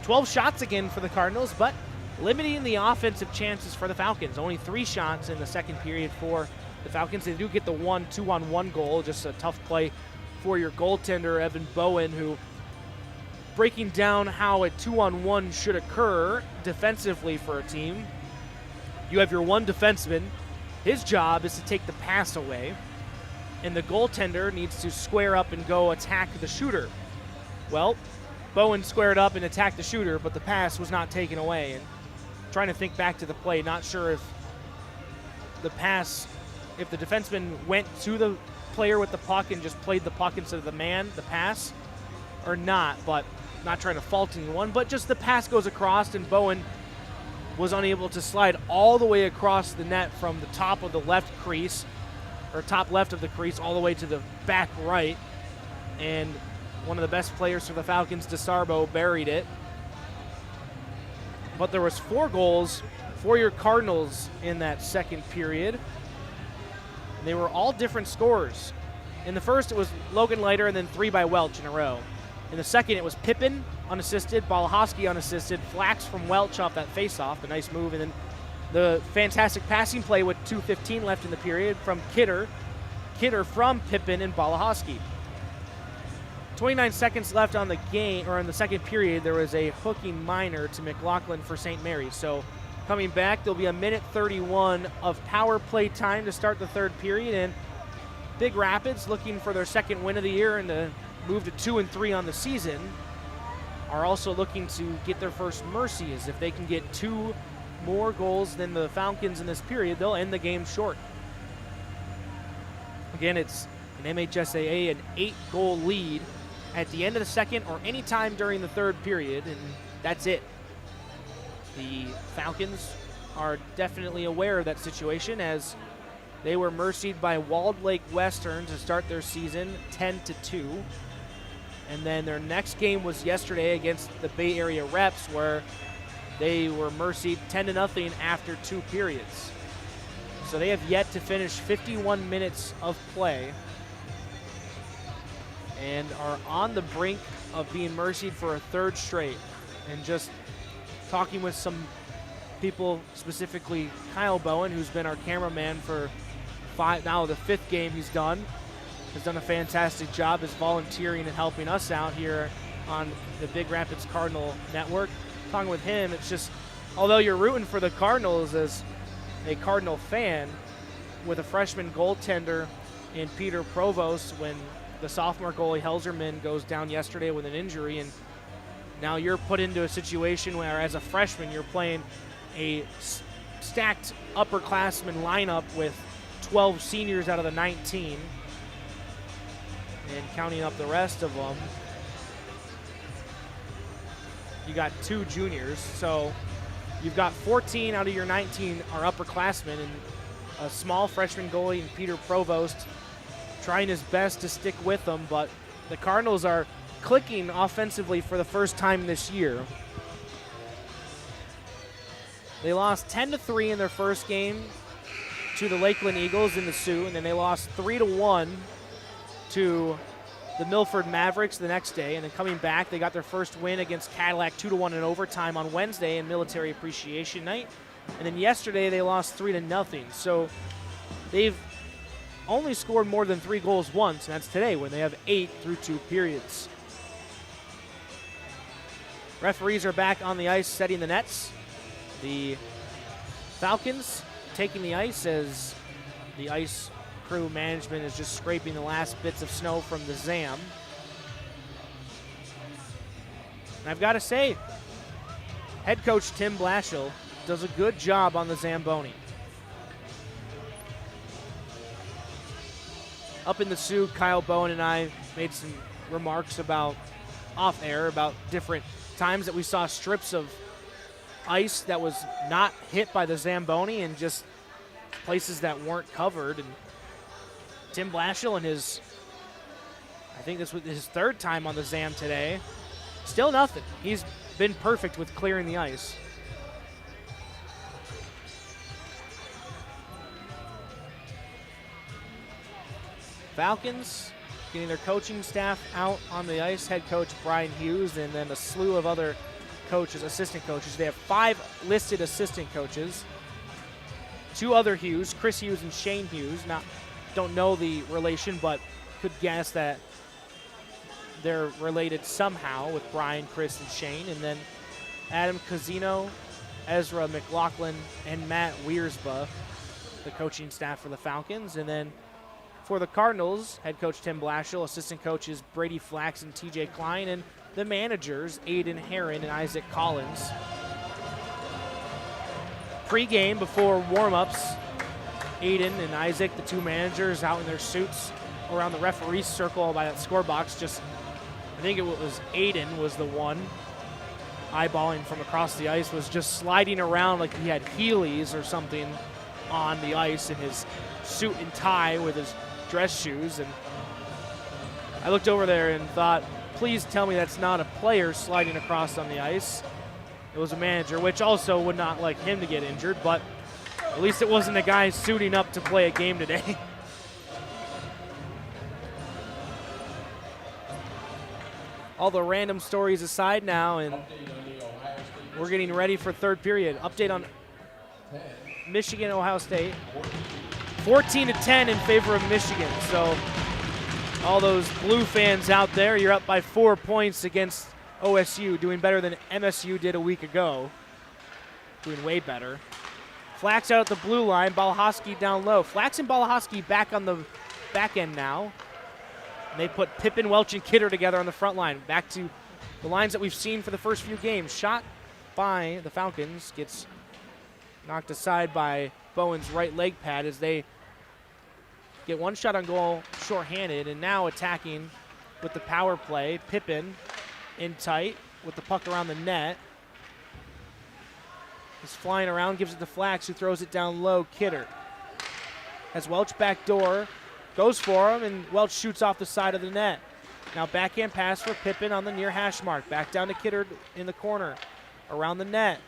12 shots again for the Cardinals, but limiting the offensive chances for the Falcons. Only 3 shots in the second period for the Falcons. They do get the 2-on-1 goal, just a tough play for your goaltender, Evan Bowen, who, breaking down how a 2-on-1 should occur defensively for a team. You have your one defenseman. His job is to take the pass away, and the goaltender needs to square up and go attack the shooter. Well, Bowen squared up and attacked the shooter, but the pass was not taken away. And trying to think back to the play, not sure if the pass, if the defenseman went to the player with the puck and just played the puck instead of the pass, or not, but not trying to fault anyone, but just the pass goes across, and Bowen was unable to slide all the way across the net from the top of the left crease, or top left of the crease, all the way to the back right, and one of the best players for the Falcons, DeSarbo, buried it. But there was 4 goals for your Cardinals in that second period. They were all different scores. In the first, it was Logan Leiter and then 3 by Welch in a row. In the second, it was Pippin unassisted, Balahowski unassisted, Flax from Welch off that faceoff, a nice move, and then the fantastic passing play with 2:15 left in the period from Kidder from Pippin and Balahowski. 29 seconds left on the game, or in the second period, there was a hooking minor to McLaughlin for St. Mary's. So coming back, there'll be a minute 31 of power play time to start the third period, and Big Rapids, looking for their second win of the year and to move to 2-3 on the season, are also looking to get their first mercy, as if they can get 2 more goals than the Falcons in this period, they'll end the game short. Again, it's an MHSAA, an 8-goal lead at the end of the second or any time during the third period, and that's it. The Falcons are definitely aware of that situation, as they were mercied by Walled Lake Western to start their season 10-2. And then their next game was yesterday against the Bay Area Reps, where they were mercied 10-0 after 2 periods. So they have yet to finish 51 minutes of play and are on the brink of being mercied for a 3rd straight. And just talking with some people, specifically Kyle Bowen, who's been our cameraman for now the 5th game he's done, has done a fantastic job as volunteering and helping us out here on the Big Rapids Cardinal Network. Talking with him, it's just, although you're rooting for the Cardinals as a Cardinal fan, with a freshman goaltender in Peter Provost, when the sophomore goalie Helserman goes down yesterday with an injury, and now you're put into a situation where, as a freshman, you're playing a stacked upperclassmen lineup with 12 seniors out of the 19, and counting up the rest of them, you got 2 juniors, so you've got 14 out of your 19 are upperclassmen, and a small freshman goalie in Peter Provost trying his best to stick with them, but the Cardinals are clicking offensively for the first time this year. They lost 10-3 in their first game to the Lakeland Eagles in the Sioux, and then they lost 3-1 to the Milford Mavericks the next day. And then coming back, they got their first win against Cadillac 2-1 in overtime on Wednesday in Military Appreciation Night. And then yesterday they lost 3-0. So they've only scored more than 3 goals once, and that's today when they have 8 through 2 periods. Referees are back on the ice setting the nets. The Falcons taking the ice as the ice crew management is just scraping the last bits of snow from the Zam. And I've got to say, head coach Tim Blashill does a good job on the Zamboni. Up in the Sioux, Kyle Bowen and I made some remarks about off air about different times that we saw strips of ice that was not hit by the Zamboni and just places that weren't covered. And Tim Blashill, and I think this was his 3rd time on the Zam today, still nothing. He's been perfect with clearing the ice. Falcons getting their coaching staff out on the ice. Head coach Brian Hughes, and then a slew of other coaches, assistant coaches. They have 5 listed assistant coaches. 2 other Hughes, Chris Hughes and Shane Hughes. Don't know the relation, but could guess that they're related somehow with Brian, Chris, and Shane. And then Adam Casino, Ezra McLaughlin, and Matt Wiersba, the coaching staff for the Falcons. And then for the Cardinals, head coach Tim Blashill, assistant coaches Brady Flax and TJ Klein, and the managers Aiden Herron and Isaac Collins. Pre-game, before warm-ups, Aiden and Isaac, the 2 managers, out in their suits around the referee's circle by that score box. I think it was Aiden was the one eyeballing from across the ice, was just sliding around like he had Heelys or something on the ice in his suit and tie with his dress shoes. And I looked over there and thought, please tell me that's not a player sliding across on the ice. It was a manager, which also would not like him to get injured, but at least it wasn't a guy suiting up to play a game today. All the random stories aside now, and we're getting ready for third period. Update on Michigan, Ohio State. 14-10 in favor of Michigan. So all those blue fans out there, you're up by 4 points against OSU, doing better than MSU did a week ago. Doing way better. Flax out at the blue line, Balahowski down low. Flax and Balahowski back on the back end now. And they put Pippen, Welch, and Kidder together on the front line. Back to the lines that we've seen for the first few games. Shot by the Falcons, gets knocked aside by Bowen's right leg pad as they get one shot on goal shorthanded, and now attacking with the power play. Pippen in tight with the puck around the net. He's flying around, gives it to Flax, who throws it down low. Kidder has Welch back door, goes for him, and Welch shoots off the side of the net. Now backhand pass for Pippen on the near hash mark. Back down to Kidder in the corner, around the net.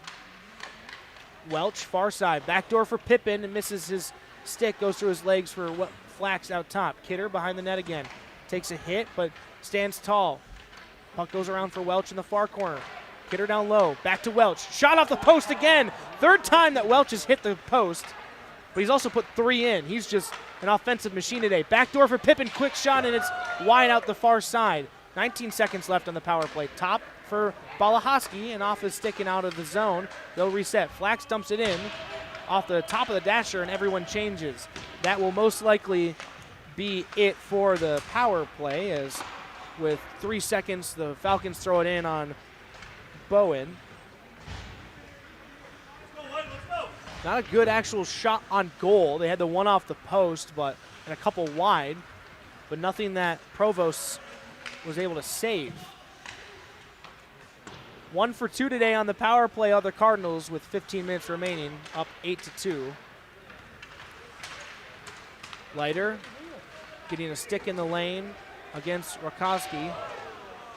Welch, far side, backdoor for Pippen, and misses his stick, goes through his legs for Flax out top. Kidder behind the net again. Takes a hit, but stands tall. Puck goes around for Welch in the far corner. Kidder down low, back to Welch. Shot off the post again. Third time that Welch has hit the post, but he's also put 3 in. He's just an offensive machine today. Backdoor for Pippen, quick shot, and it's wide out the far side. 19 seconds left on the power play. Top for Balahowski, and off his stick and out of the zone. They'll reset. Flax dumps it in off the top of the dasher, and everyone changes. That will most likely be it for the power play, as with 3 seconds, the Falcons throw it in on Bowen. Not a good actual shot on goal. They had the one off the post, and a couple wide, but nothing that Provost was able to save. 1 for 2 today on the power play of the Cardinals with 15 minutes remaining, up 8-2. Leiter getting a stick in the lane against Rakowski,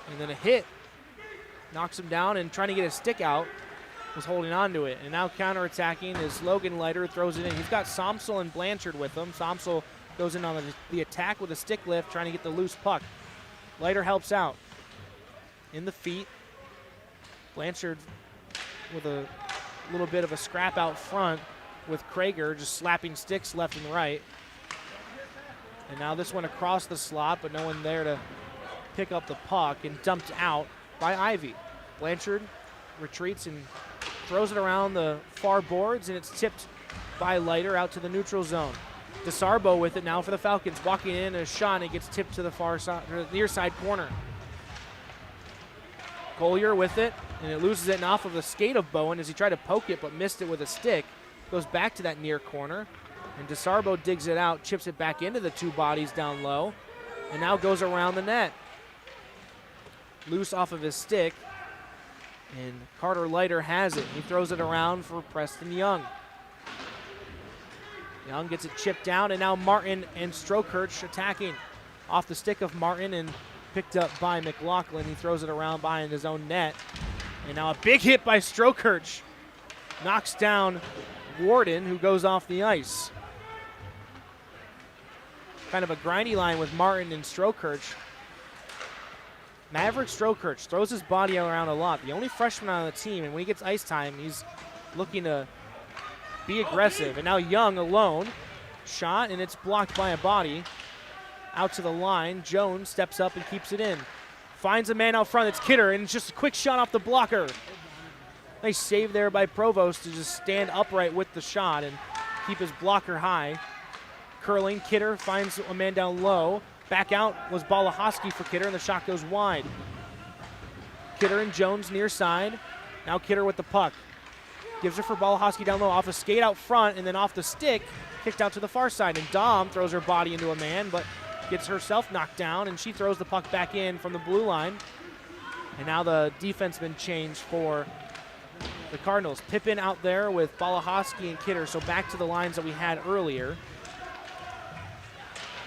and then a hit knocks him down, and trying to get a stick out, was holding on to it. And now counterattacking is Logan Leiter, throws it in. He's got Somsel and Blanchard with him. Somsel goes in on the attack with a stick lift, trying to get the loose puck. Leiter helps out in the feet. Blanchard with a little bit of a scrap out front with Krager, just slapping sticks left and right. And now this one across the slot, but no one there to pick up the puck, and dumped out by Ivy. Blanchard retreats and throws it around the far boards, and it's tipped by Leiter out to the neutral zone. DeSarbo with it now for the Falcons, walking in a shot, and it gets tipped to the far side, or the near side corner. Collier with it, and it loses it off of the skate of Bowen as he tried to poke it but missed it with a stick. Goes back to that near corner, and DeSarbo digs it out, chips it back into the 2 bodies down low, and now goes around the net. Loose off of his stick, and Carter Leiter has it. He throws it around for Preston Young. Young gets it chipped down, and now Martin and Strokirch attacking off the stick of Martin, and picked up by McLaughlin. He throws it around behind his own net. And now a big hit by Strokirch. Knocks down Warden, who goes off the ice. Kind of a grindy line with Martin and Strokirch. Maverick Strokirch throws his body around a lot. The only freshman on the team, and when he gets ice time, he's looking to be aggressive. And now Young alone. Shot, and it's blocked by a body. Out to the line. Jones steps up and keeps it in. Finds a man out front. It's Kidder, and it's just a quick shot off the blocker. Nice save there by Provost to just stand upright with the shot and keep his blocker high. Curling, Kidder finds a man down low. Back out was Balahowski for Kidder, and the shot goes wide. Kidder and Jones near side. Now Kidder with the puck. Gives her for Balahowski down low, off a skate out front, and then off the stick, kicked out to the far side. And Dom throws her body into a man, but gets herself knocked down, and she throws the puck back in from the blue line. And now the defenseman changed for the Cardinals. Pippin out there with Balahowski and Kidder, so back to the lines that we had earlier.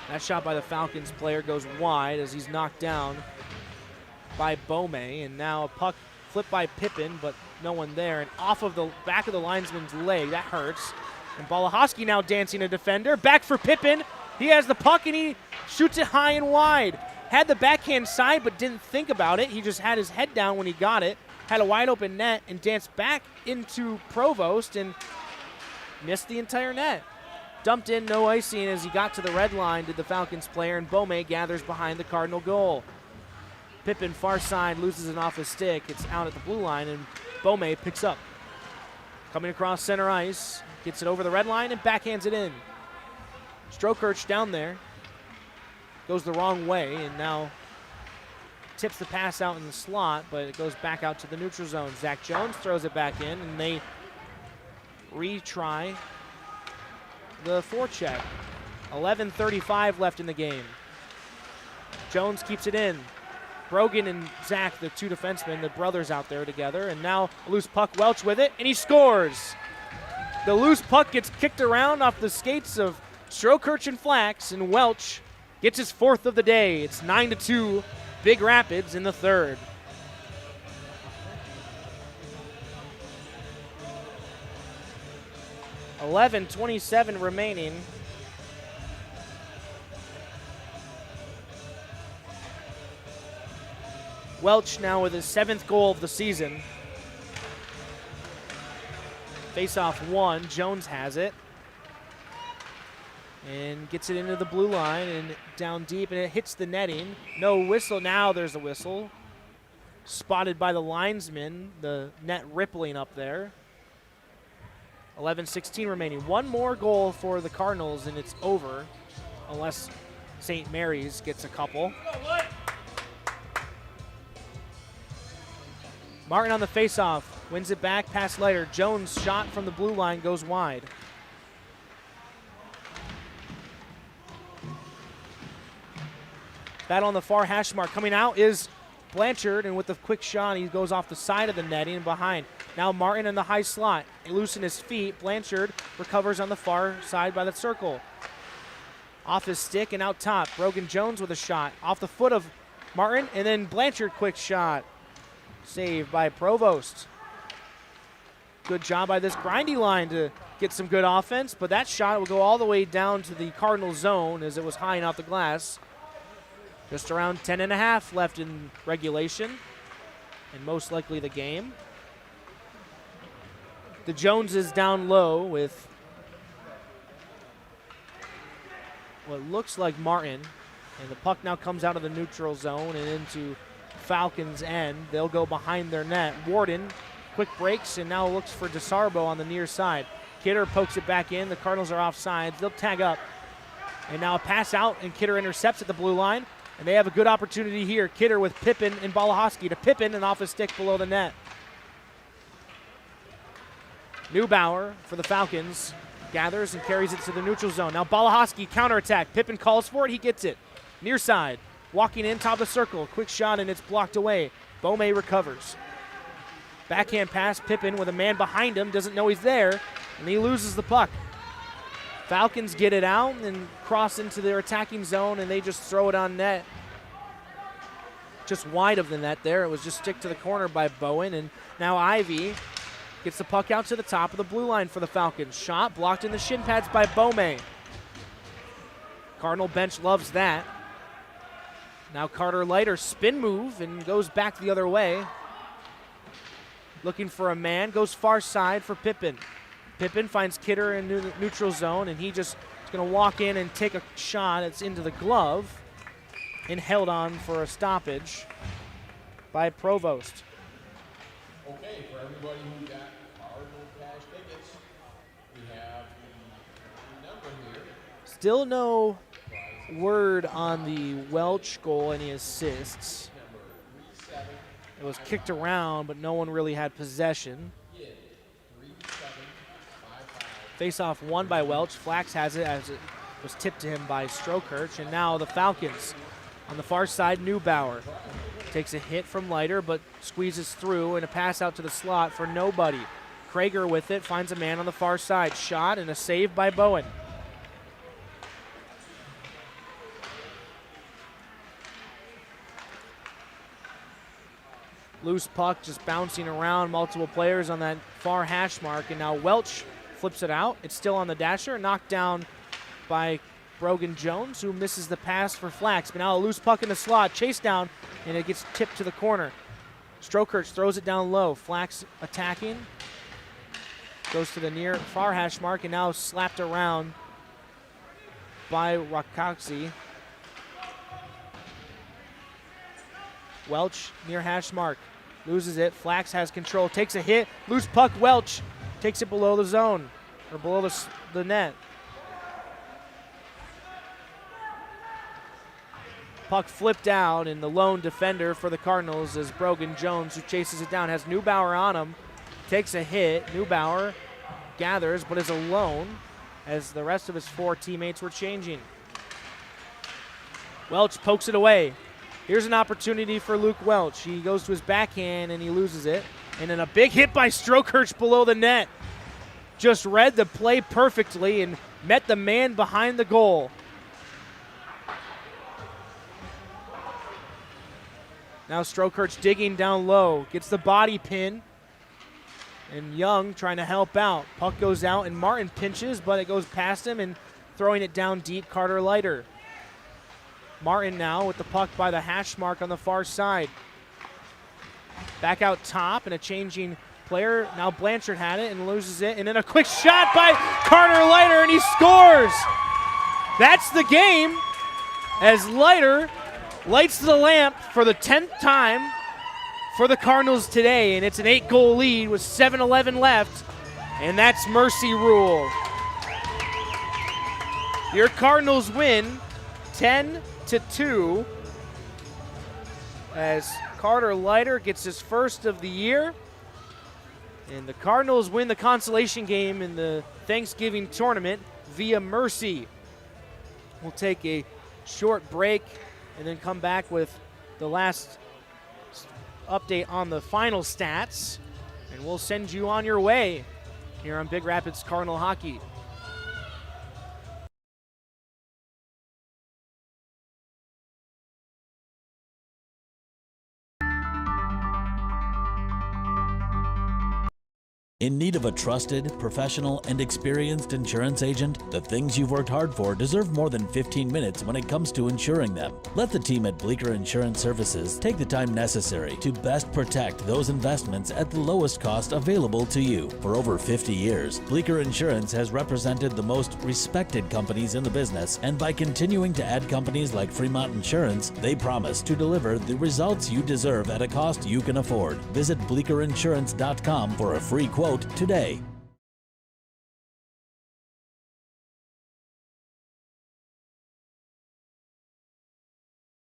That shot by the Falcons player goes wide as he's knocked down by Bome. And now a puck flipped by Pippin, but no one there. And off of the back of the linesman's leg, that hurts. And Balahowski now dancing a defender. Back for Pippin. He has the puck and he shoots it high and wide. Had the backhand side but didn't think about it. He just had his head down when he got it. Had a wide open net and danced back into Provost and missed the entire net. Dumped in, no icing as he got to the red line, did the Falcons player, and Bome gathers behind the Cardinal goal. Pippin far side loses it off his stick. It's out at the blue line, and Bome picks up. Coming across center ice, gets it over the red line and backhands it in. Strokirch down there. Goes the wrong way and now tips the pass out in the slot, but it goes back out to the neutral zone. Zach Jones throws it back in, and they retry the forecheck. 11:35 left in the game. Jones keeps it in. Brogan and Zach, the two defensemen, the brothers out there together, and now a loose puck, Welch with it, and he scores. The loose puck gets kicked around off the skates of Strokirch and Flax, and Welch gets his fourth of the day. It's 9-2, Big Rapids in the third. $11:27 remaining. Welch now with his 7th goal of the season. Face-off one, Jones has it. And gets it into the blue line and down deep, and it hits the netting. No whistle, now there's a whistle. Spotted by the linesman, the net rippling up there. 11:16 remaining. One more goal for the Cardinals, and it's over, unless St. Mary's gets a couple. Martin on the faceoff, wins it back, pass Leiter. Jones' shot from the blue line goes wide. Battle on the far hash mark. Coming out is Blanchard, and with the quick shot, he goes off the side of the netting and behind. Now Martin in the high slot. He loosened his feet. Blanchard recovers on the far side by the circle. Off his stick and out top. Brogan Jones with a shot. Off the foot of Martin, and then Blanchard, quick shot. Saved by Provost. Good job by this grindy line to get some good offense, but that shot will go all the way down to the Cardinal zone as it was high and off the glass. Just around 10.5 left in regulation, and most likely the game. The Jones is down low with what looks like Martin, and the puck now comes out of the neutral zone and into Falcons' end. They'll go behind their net. Warden, quick breaks, and now looks for DeSarbo on the near side. Kidder pokes it back in. The Cardinals are offsides. They'll tag up. And now a pass out, and Kidder intercepts at the blue line. And they have a good opportunity here. Kidder with Pippin and Balahowski to Pippin and off his stick below the net. Neubauer for the Falcons gathers and carries it to the neutral zone. Now Balahowski counterattack. Pippin calls for it. He gets it. Near side. Walking in top of the circle. Quick shot and it's blocked away. Bome recovers. Backhand pass. Pippin with a man behind him. Doesn't know he's there. And he loses the puck. Falcons get it out and cross into their attacking zone, and they just throw it on net. just wide of the net there. It was just stick to the corner by Bowen, and now Ivy gets the puck out to the top of the blue line for the Falcons. Shot blocked in the shin pads by Bome. Cardinal bench loves that. Now Carter Leiter spin move and goes back the other way. Looking for a man, goes far side for Pippin. Pippin finds Kidder in neutral zone, and he just is going to walk in and take a shot. It's into the glove and held on for a stoppage by Provost. Okay, for everybody who got Cardinal cash tickets, we have the number here. Still no word on the Welch goal, any assists. It was kicked around, but no one really had possession. Face-off won by Welch. Flax has it as it was tipped to him by Strokirch. And now the Falcons on the far side, Neubauer takes a hit from Leiter, but squeezes through, and a pass out to the slot for nobody. Krager with it, finds a man on the far side. Shot and a save by Bowen. Loose puck just bouncing around multiple players on that far hash mark, and now Welch flips it out. It's still on the dasher, knocked down by Brogan Jones, who misses the pass for Flax. But now a loose puck in the slot, chase down, and it gets tipped to the corner. Strokirch throws it down low. Flax attacking, goes to the near far hash mark, and now slapped around by Rakaxi. Welch near hash mark. Loses it. Flax has control. Takes a hit. Loose puck. Welch takes it below the zone, or below the net. Puck flipped out, and the lone defender for the Cardinals is Brogan Jones, who chases it down. Has Neubauer on him. Takes a hit. Neubauer gathers, but is alone as the rest of his four teammates were changing. Welch pokes it away. Here's an opportunity for Luke Welch. He goes to his backhand and he loses it. And then a big hit by Strokirch below the net. Just read the play perfectly and met the man behind the goal. Now Strokirch digging down low. Gets the body pin. And Young trying to help out. Puck goes out and Martin pinches, but it goes past him, and throwing it down deep, Carter Leiter. Martin now with the puck by the hash mark on the far side. Back out top, and a changing player. Now Blanchard had it and loses it. And then a quick shot by Carter Leiter, and he scores. That's the game as Leiter lights the lamp for the 10th time for the Cardinals today. And it's an 8-goal lead with 7:11 left. And that's mercy rule. Your Cardinals win 10-2 as Carter Leiter gets his first of the year, and the Cardinals win the consolation game in the Thanksgiving tournament via mercy. We'll take a short break and then come back with the last update on the final stats, and we'll send you on your way here on Big Rapids Cardinal Hockey. In need of a trusted, professional, and experienced insurance agent? The things you've worked hard for deserve more than 15 minutes when it comes to insuring them. Let the team at Bleecker Insurance Services take the time necessary to best protect those investments at the lowest cost available to you. For over 50 years, Bleecker Insurance has represented the most respected companies in the business, and by continuing to add companies like Fremont Insurance, they promise to deliver the results you deserve at a cost you can afford. Visit BleeckerInsurance.com for a free quote today.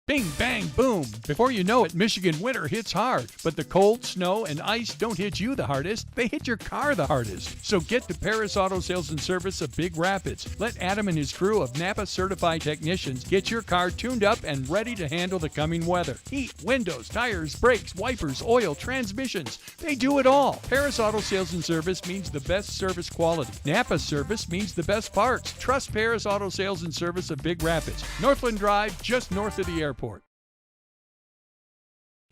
Bing, bang, boom. Before you know it, Michigan winter hits hard. But the cold, snow, and ice don't hit you the hardest. They hit your car the hardest. So get to Paris Auto Sales and Service of Big Rapids. Let Adam and his crew of Napa certified technicians get your car tuned up and ready to handle the coming weather. Heat, windows, tires, brakes, wipers, oil, transmissions. They do it all. Paris Auto Sales and Service means the best service quality. Napa service means the best parts. Trust Paris Auto Sales and Service of Big Rapids. Northland Drive, just north of the airport.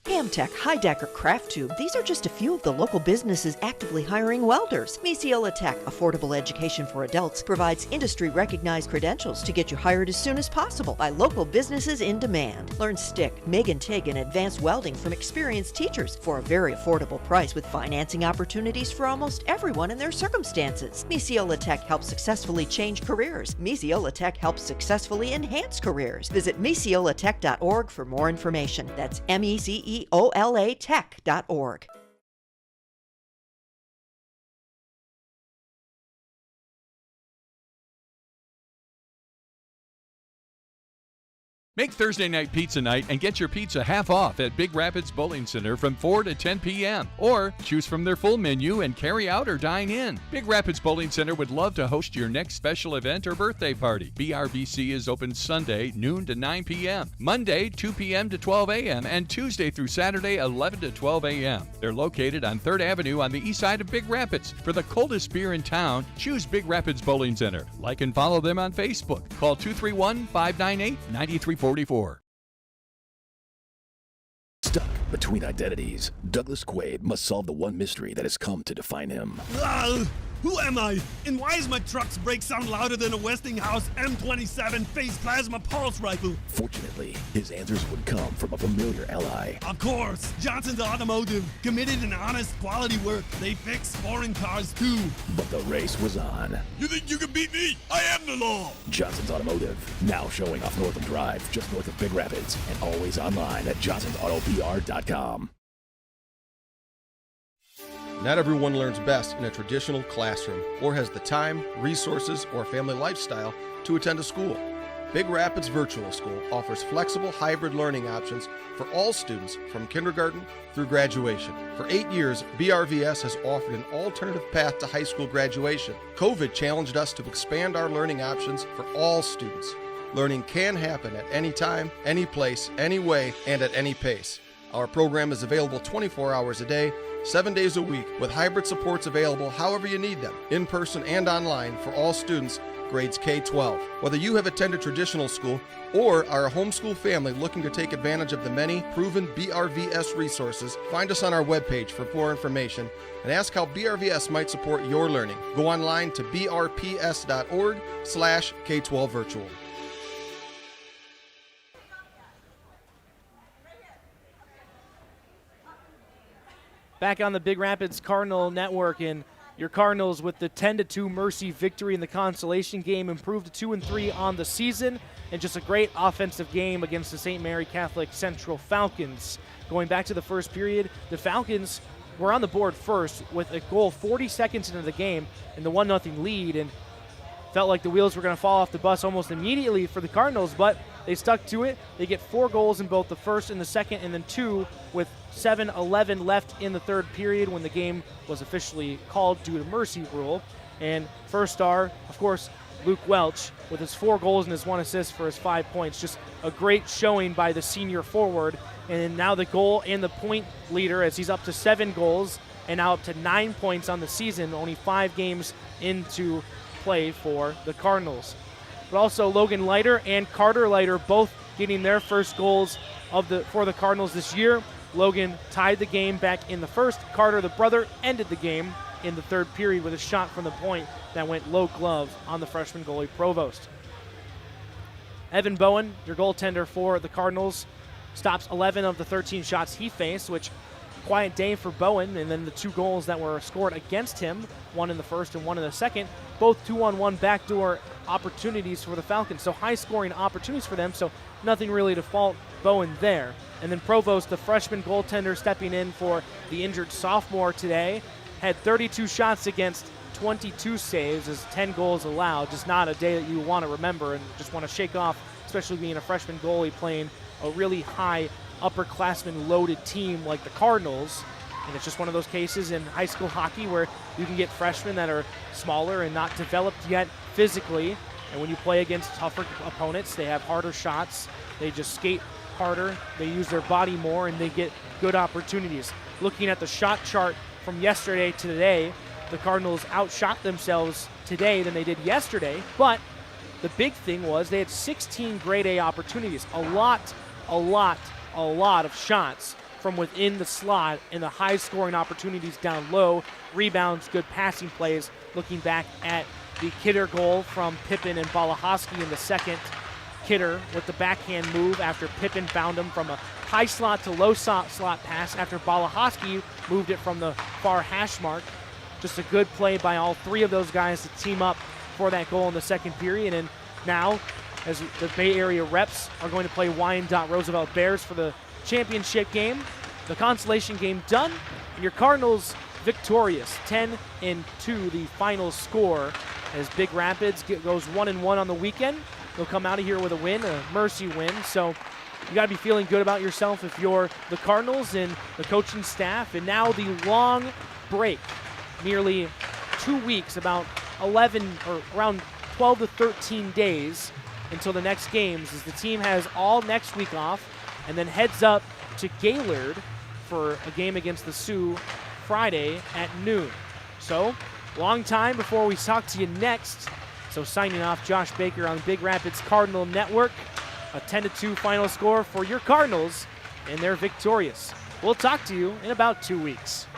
Camtech, Heidecker, Craft Tube, these are just a few of the local businesses actively hiring welders. Misiola Tech, affordable education for adults, provides industry-recognized credentials to get you hired as soon as possible by local businesses in demand. Learn stick, MIG and TIG, and advanced welding from experienced teachers for a very affordable price with financing opportunities for almost everyone in their circumstances. Misiola Tech helps successfully change careers. Misiola Tech helps successfully enhance careers. Visit misiolatech.org for more information. That's MECEOLA Tech.org. Make Thursday night pizza night and get your pizza half off at Big Rapids Bowling Center from 4 to 10 p.m. Or choose from their full menu and carry out or dine in. Big Rapids Bowling Center would love to host your next special event or birthday party. BRBC is open Sunday, noon to 9 p.m., Monday, 2 p.m. to 12 a.m., and Tuesday through Saturday, 11 to 12 a.m. They're located on 3rd Avenue on the east side of Big Rapids. For the coldest beer in town, choose Big Rapids Bowling Center. Like and follow them on Facebook. Call 231-598-9344. Stuck between identities, Douglas Quaid must solve the one mystery that has come to define him. Who am I? And why is my truck's brakes sound louder than a Westinghouse M27 phase plasma pulse rifle? Fortunately, his answers would come from a familiar ally. Of course, Johnson's Automotive. Committed and honest quality work. They fix foreign cars too. But the race was on. You think you can beat me? I am the law. Johnson's Automotive, now showing off Northam Drive, just north of Big Rapids, and always online at johnsonsautopr.com. Not everyone learns best in a traditional classroom or has the time, resources, or family lifestyle to attend a school. Big Rapids Virtual School offers flexible hybrid learning options for all students from kindergarten through graduation. For 8 years, BRVS has offered an alternative path to high school graduation. COVID challenged us to expand our learning options for all students. Learning can happen at any time, any place, any way, and at any pace. Our program is available 24 hours a day, 7 days a week, with hybrid supports available however you need them, in person and online for all students, grades K-12. Whether you have attended traditional school or are a homeschool family looking to take advantage of the many proven BRVS resources, find us on our webpage for more information and ask how BRVS might support your learning. Go online to brps.org/K12virtual. Back on the Big Rapids Cardinal Network, and your Cardinals with the 10-2 Mercy victory in the consolation game improved to 2-3 on the season, and just a great offensive game against the St. Mary Catholic Central Falcons. Going back to the first period, the Falcons were on the board first with a goal 40 seconds into the game and the 1-0 lead, and felt like the wheels were going to fall off the bus almost immediately for the Cardinals, but they stuck to it. They get 4 goals in both the first and the second, and then 2 with 7:11 left in the third period when the game was officially called due to mercy rule. And first star, of course, Luke Welch with his 4 goals and his 1 assist for his 5 points. Just a great showing by the senior forward. And now the goal and the point leader as he's up to 7 goals and now up to 9 points on the season, only 5 games into play for the Cardinals. But also Logan Leiter and Carter Leiter both getting their first goals for the Cardinals this year. Logan tied the game back in the first. Carter, the brother, ended the game in the third period with a shot from the point that went low glove on the freshman goalie Provost. Evan Bowen, your goaltender for the Cardinals, stops 11 of the 13 shots he faced, which quiet day for Bowen, and then the 2 goals that were scored against him, 1 in the first and 1 in the second, both 2-on-1 backdoor opportunities for the Falcons, so high-scoring opportunities for them, so nothing really to fault Bowen there. And then Provost, the freshman goaltender stepping in for the injured sophomore today, had 32 shots against 22 saves, as 10 goals allowed. Just not a day that you want to remember and just want to shake off, especially being a freshman goalie playing a really high upperclassmen loaded team like the Cardinals. And it's just one of those cases in high school hockey where you can get freshmen that are smaller and not developed yet physically. And when you play against tougher opponents, they have harder shots. They just skate harder, they use their body more, and they get good opportunities. Looking at the shot chart from yesterday to today, the Cardinals outshot themselves today than they did yesterday, but the big thing was they had 16 grade A opportunities. A lot of shots from within the slot and the high-scoring opportunities down low, rebounds, good passing plays. Looking back at the Kidder goal from Pippen and Balahoski in the second. Kidder with the backhand move after Pippen found him from a high slot to low slot pass after Balahoski moved it from the far hash mark. Just a good play by all three of those guys to team up for that goal in the second period. And now, as the Bay Area Reps are going to play Wyandotte Roosevelt Bears for the championship game, the consolation game done, and your Cardinals victorious, 10-2 the final score as Big Rapids goes 1-1 on the weekend. They'll come out of here with a win, a mercy win. So you got to be feeling good about yourself if you're the Cardinals and the coaching staff. And now the long break, nearly 2 weeks, about 11 or around 12 to 13 days until the next games, as the team has all next week off and then heads up to Gaylord for a game against the Sioux Friday at noon. So long time before we talk to you next. So signing off, Josh Baker on the Big Rapids Cardinal Network. A 10-2 final score for your Cardinals, and they're victorious. We'll talk to you in about 2 weeks.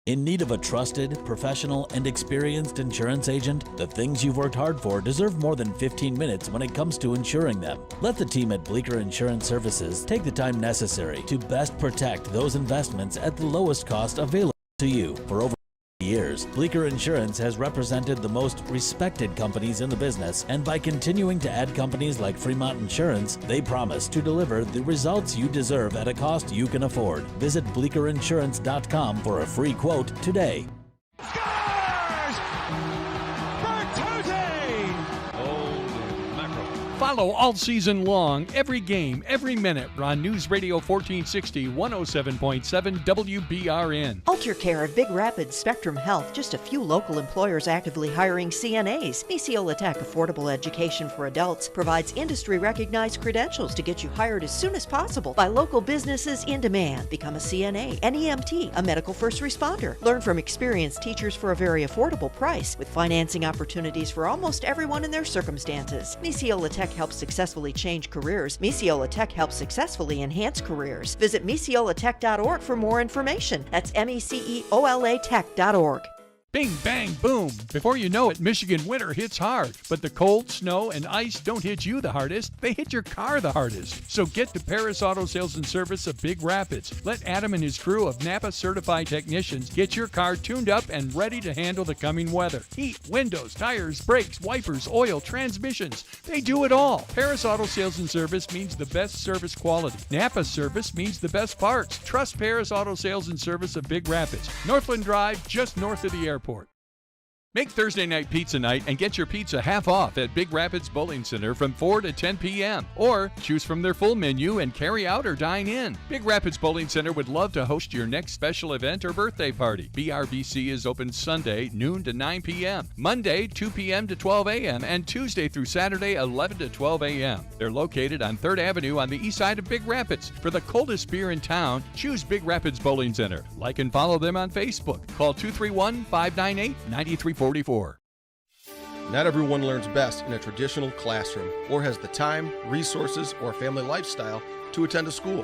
In need of a trusted, professional, and experienced insurance agent? The things you've worked hard for deserve more than 15 minutes when it comes to insuring them. Let the team at Bleecker Insurance Services take the time necessary to best protect those investments at the lowest cost available to you. For over years, Bleecker Insurance has represented the most respected companies in the business, and by continuing to add companies like Fremont Insurance, they promise to deliver the results you deserve at a cost you can afford. Visit BleeckerInsurance.com for a free quote today. Follow all season long, every game, every minute on News Radio 1460, 107.7 WBRN. Ultra Care of Big Rapids Spectrum Health, just a few local employers actively hiring CNAs. Misiola Tech Affordable Education for Adults provides industry-recognized credentials to get you hired as soon as possible by local businesses in demand. Become a CNA, an EMT, a medical first responder. Learn from experienced teachers for a very affordable price with financing opportunities for almost everyone in their circumstances. Misiola Tech helps successfully change careers. Misiola Tech helps successfully enhance careers. Visit misiolatech.org for more information. That's MECEOLA Tech.org. Bing, bang, boom. Before you know it, Michigan winter hits hard. But the cold, snow, and ice don't hit you the hardest. They hit your car the hardest. So get to Paris Auto Sales and Service of Big Rapids. Let Adam and his crew of Napa certified technicians get your car tuned up and ready to handle the coming weather. Heat, windows, tires, brakes, wipers, oil, transmissions. They do it all. Paris Auto Sales and Service means the best service quality. Napa service means the best parts. Trust Paris Auto Sales and Service of Big Rapids. Northland Drive, just north of the airport. Make Thursday night pizza night and get your pizza half off at Big Rapids Bowling Center from 4 to 10 p.m. Or choose from their full menu and carry out or dine in. Big Rapids Bowling Center would love to host your next special event or birthday party. BRBC is open Sunday, noon to 9 p.m., Monday, 2 p.m. to 12 a.m., and Tuesday through Saturday, 11 to 12 a.m. They're located on 3rd Avenue on the east side of Big Rapids. For the coldest beer in town, choose Big Rapids Bowling Center. Like and follow them on Facebook. Call 231-598-9344. Not everyone learns best in a traditional classroom or has the time, resources, or family lifestyle to attend a school.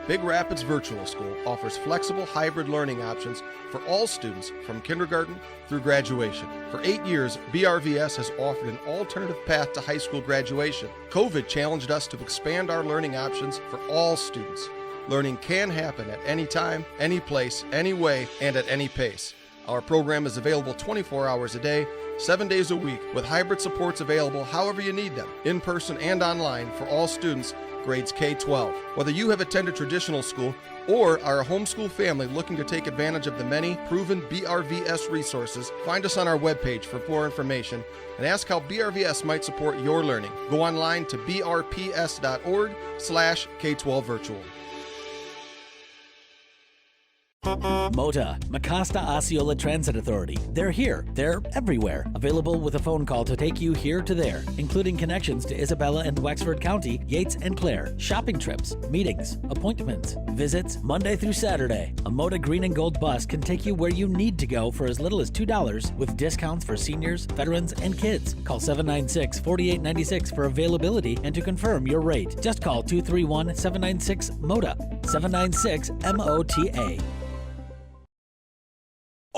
Big Rapids Virtual School offers flexible hybrid learning options for all students from kindergarten through graduation. For 8 years, BRVS has offered an alternative path to high school graduation. COVID challenged us to expand our learning options for all students. Learning can happen at any time, any place, any way, and at any pace. Our program is available 24 hours a day, 7 days a week, with hybrid supports available however you need them, in person and online for all students, grades K-12. Whether you have attended traditional school or are a homeschool family looking to take advantage of the many proven BRVS resources, find us on our webpage for more information and ask how BRVS might support your learning. Go online to brps.org/K12virtual. MOTA, Mecosta Osceola Transit Authority. They're here. They're everywhere. Available with a phone call to take you here to there, including connections to Isabella and Wexford County, Yates and Clare, shopping trips, meetings, appointments, visits, Monday through Saturday. A MOTA green and gold bus can take you where you need to go for as little as $2 with discounts for seniors, veterans, and kids. Call 796-4896 for availability and to confirm your rate. Just call 231-796-MOTA. 796-MOTA.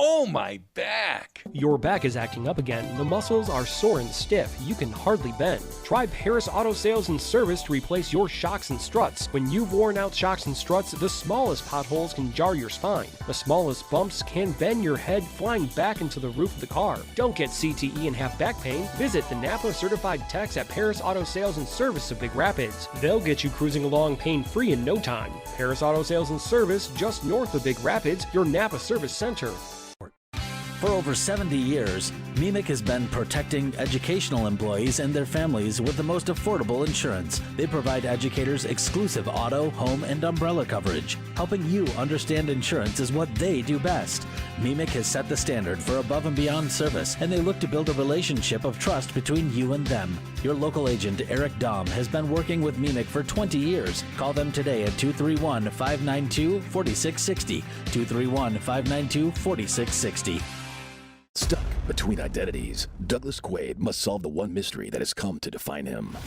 Oh, my back! Your back is acting up again. The muscles are sore and stiff. You can hardly bend. Try Paris Auto Sales and Service to replace your shocks and struts. When you've worn out shocks and struts, the smallest potholes can jar your spine. The smallest bumps can bend your head, flying back into the roof of the car. Don't get CTE and have back pain. Visit the Napa certified techs at Paris Auto Sales and Service of Big Rapids. They'll get you cruising along pain-free in no time. Paris Auto Sales and Service, just north of Big Rapids, your Napa Service Center. For over 70 years, MEMIC has been protecting educational employees and their families with the most affordable insurance. They provide educators exclusive auto, home, and umbrella coverage. Helping you understand insurance is what they do best. MEMIC has set the standard for above and beyond service, and they look to build a relationship of trust between you and them. Your local agent, Eric Dahm, has been working with MEMIC for 20 years. Call them today at 231-592-4660. 231-592-4660. Stuck between identities, Douglas Quaid must solve the one mystery that has come to define him.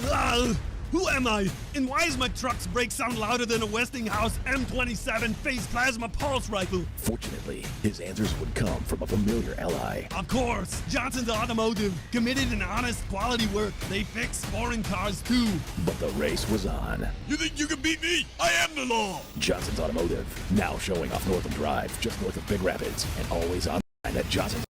Who am I? And why is my truck's brakes sound louder than a Westinghouse M27 phase plasma pulse rifle? Fortunately, his answers would come from a familiar ally. Of course, Johnson's Automotive. Committed and honest quality work. They fix foreign cars too. But the race was on. You think you can beat me? I am the law. Johnson's Automotive, now showing off Northam Drive, just north of Big Rapids, and always online at johnsonsr.com.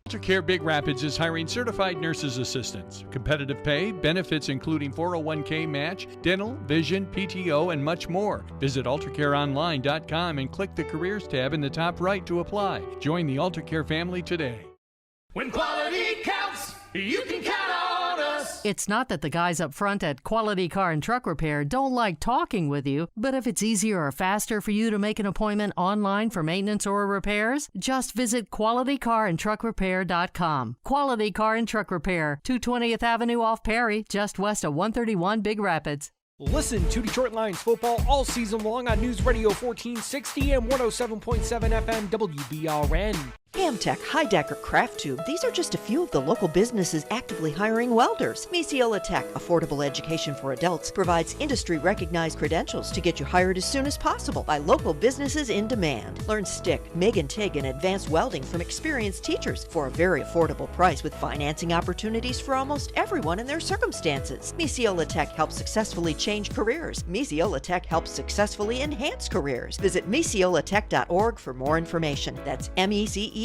AlterCare Big Rapids is hiring certified nurses assistants. Competitive pay, benefits including 401k match, dental, vision, PTO, and much more. Visit AlterCareOnline.com and click the Careers tab in the top right to apply. Join the AlterCare family today. When quality counts, you can count on us. It's not that the guys up front at Quality Car and Truck Repair don't like talking with you, but if it's easier or faster for you to make an appointment online for maintenance or repairs, just visit QualityCarAndTruckRepair.com. Quality Car and Truck Repair, 220th Avenue off Perry, just west of 131 Big Rapids. Listen to Detroit Lions football all season long on News Radio 1460 and 107.7 FM WBRN. Amtech, Heidecker, Craft Tube, these are just a few of the local businesses actively hiring welders. Misiola Tech, affordable education for adults, provides industry-recognized credentials to get you hired as soon as possible by local businesses in demand. Learn stick, MIG and TIG, and advanced welding from experienced teachers for a very affordable price with financing opportunities for almost everyone in their circumstances. Misiola Tech helps successfully change careers. Misiola Tech helps successfully enhance careers. Visit misiolatech.org for more information. That's MECEOLAtech.org.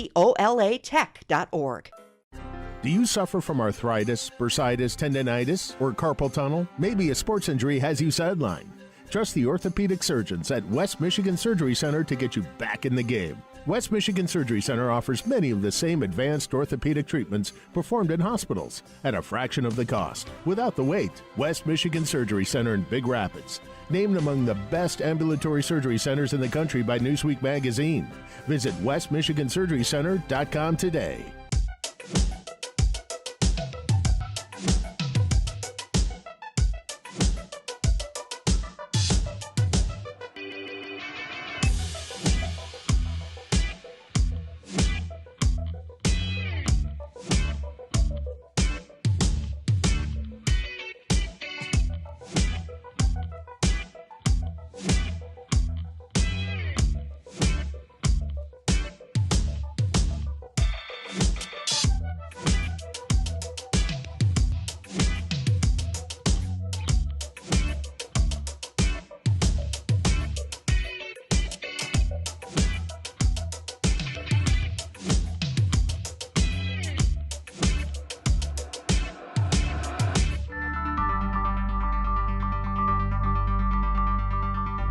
Do you suffer from arthritis, bursitis, tendinitis, or carpal tunnel? Maybe a sports injury has you sidelined. Trust the orthopedic surgeons at West Michigan Surgery Center to get you back in the game. West Michigan Surgery Center offers many of the same advanced orthopedic treatments performed in hospitals at a fraction of the cost, without the wait. West Michigan Surgery Center in Big Rapids, named among the best ambulatory surgery centers in the country by Newsweek magazine. Visit westmichigansurgerycenter.com today.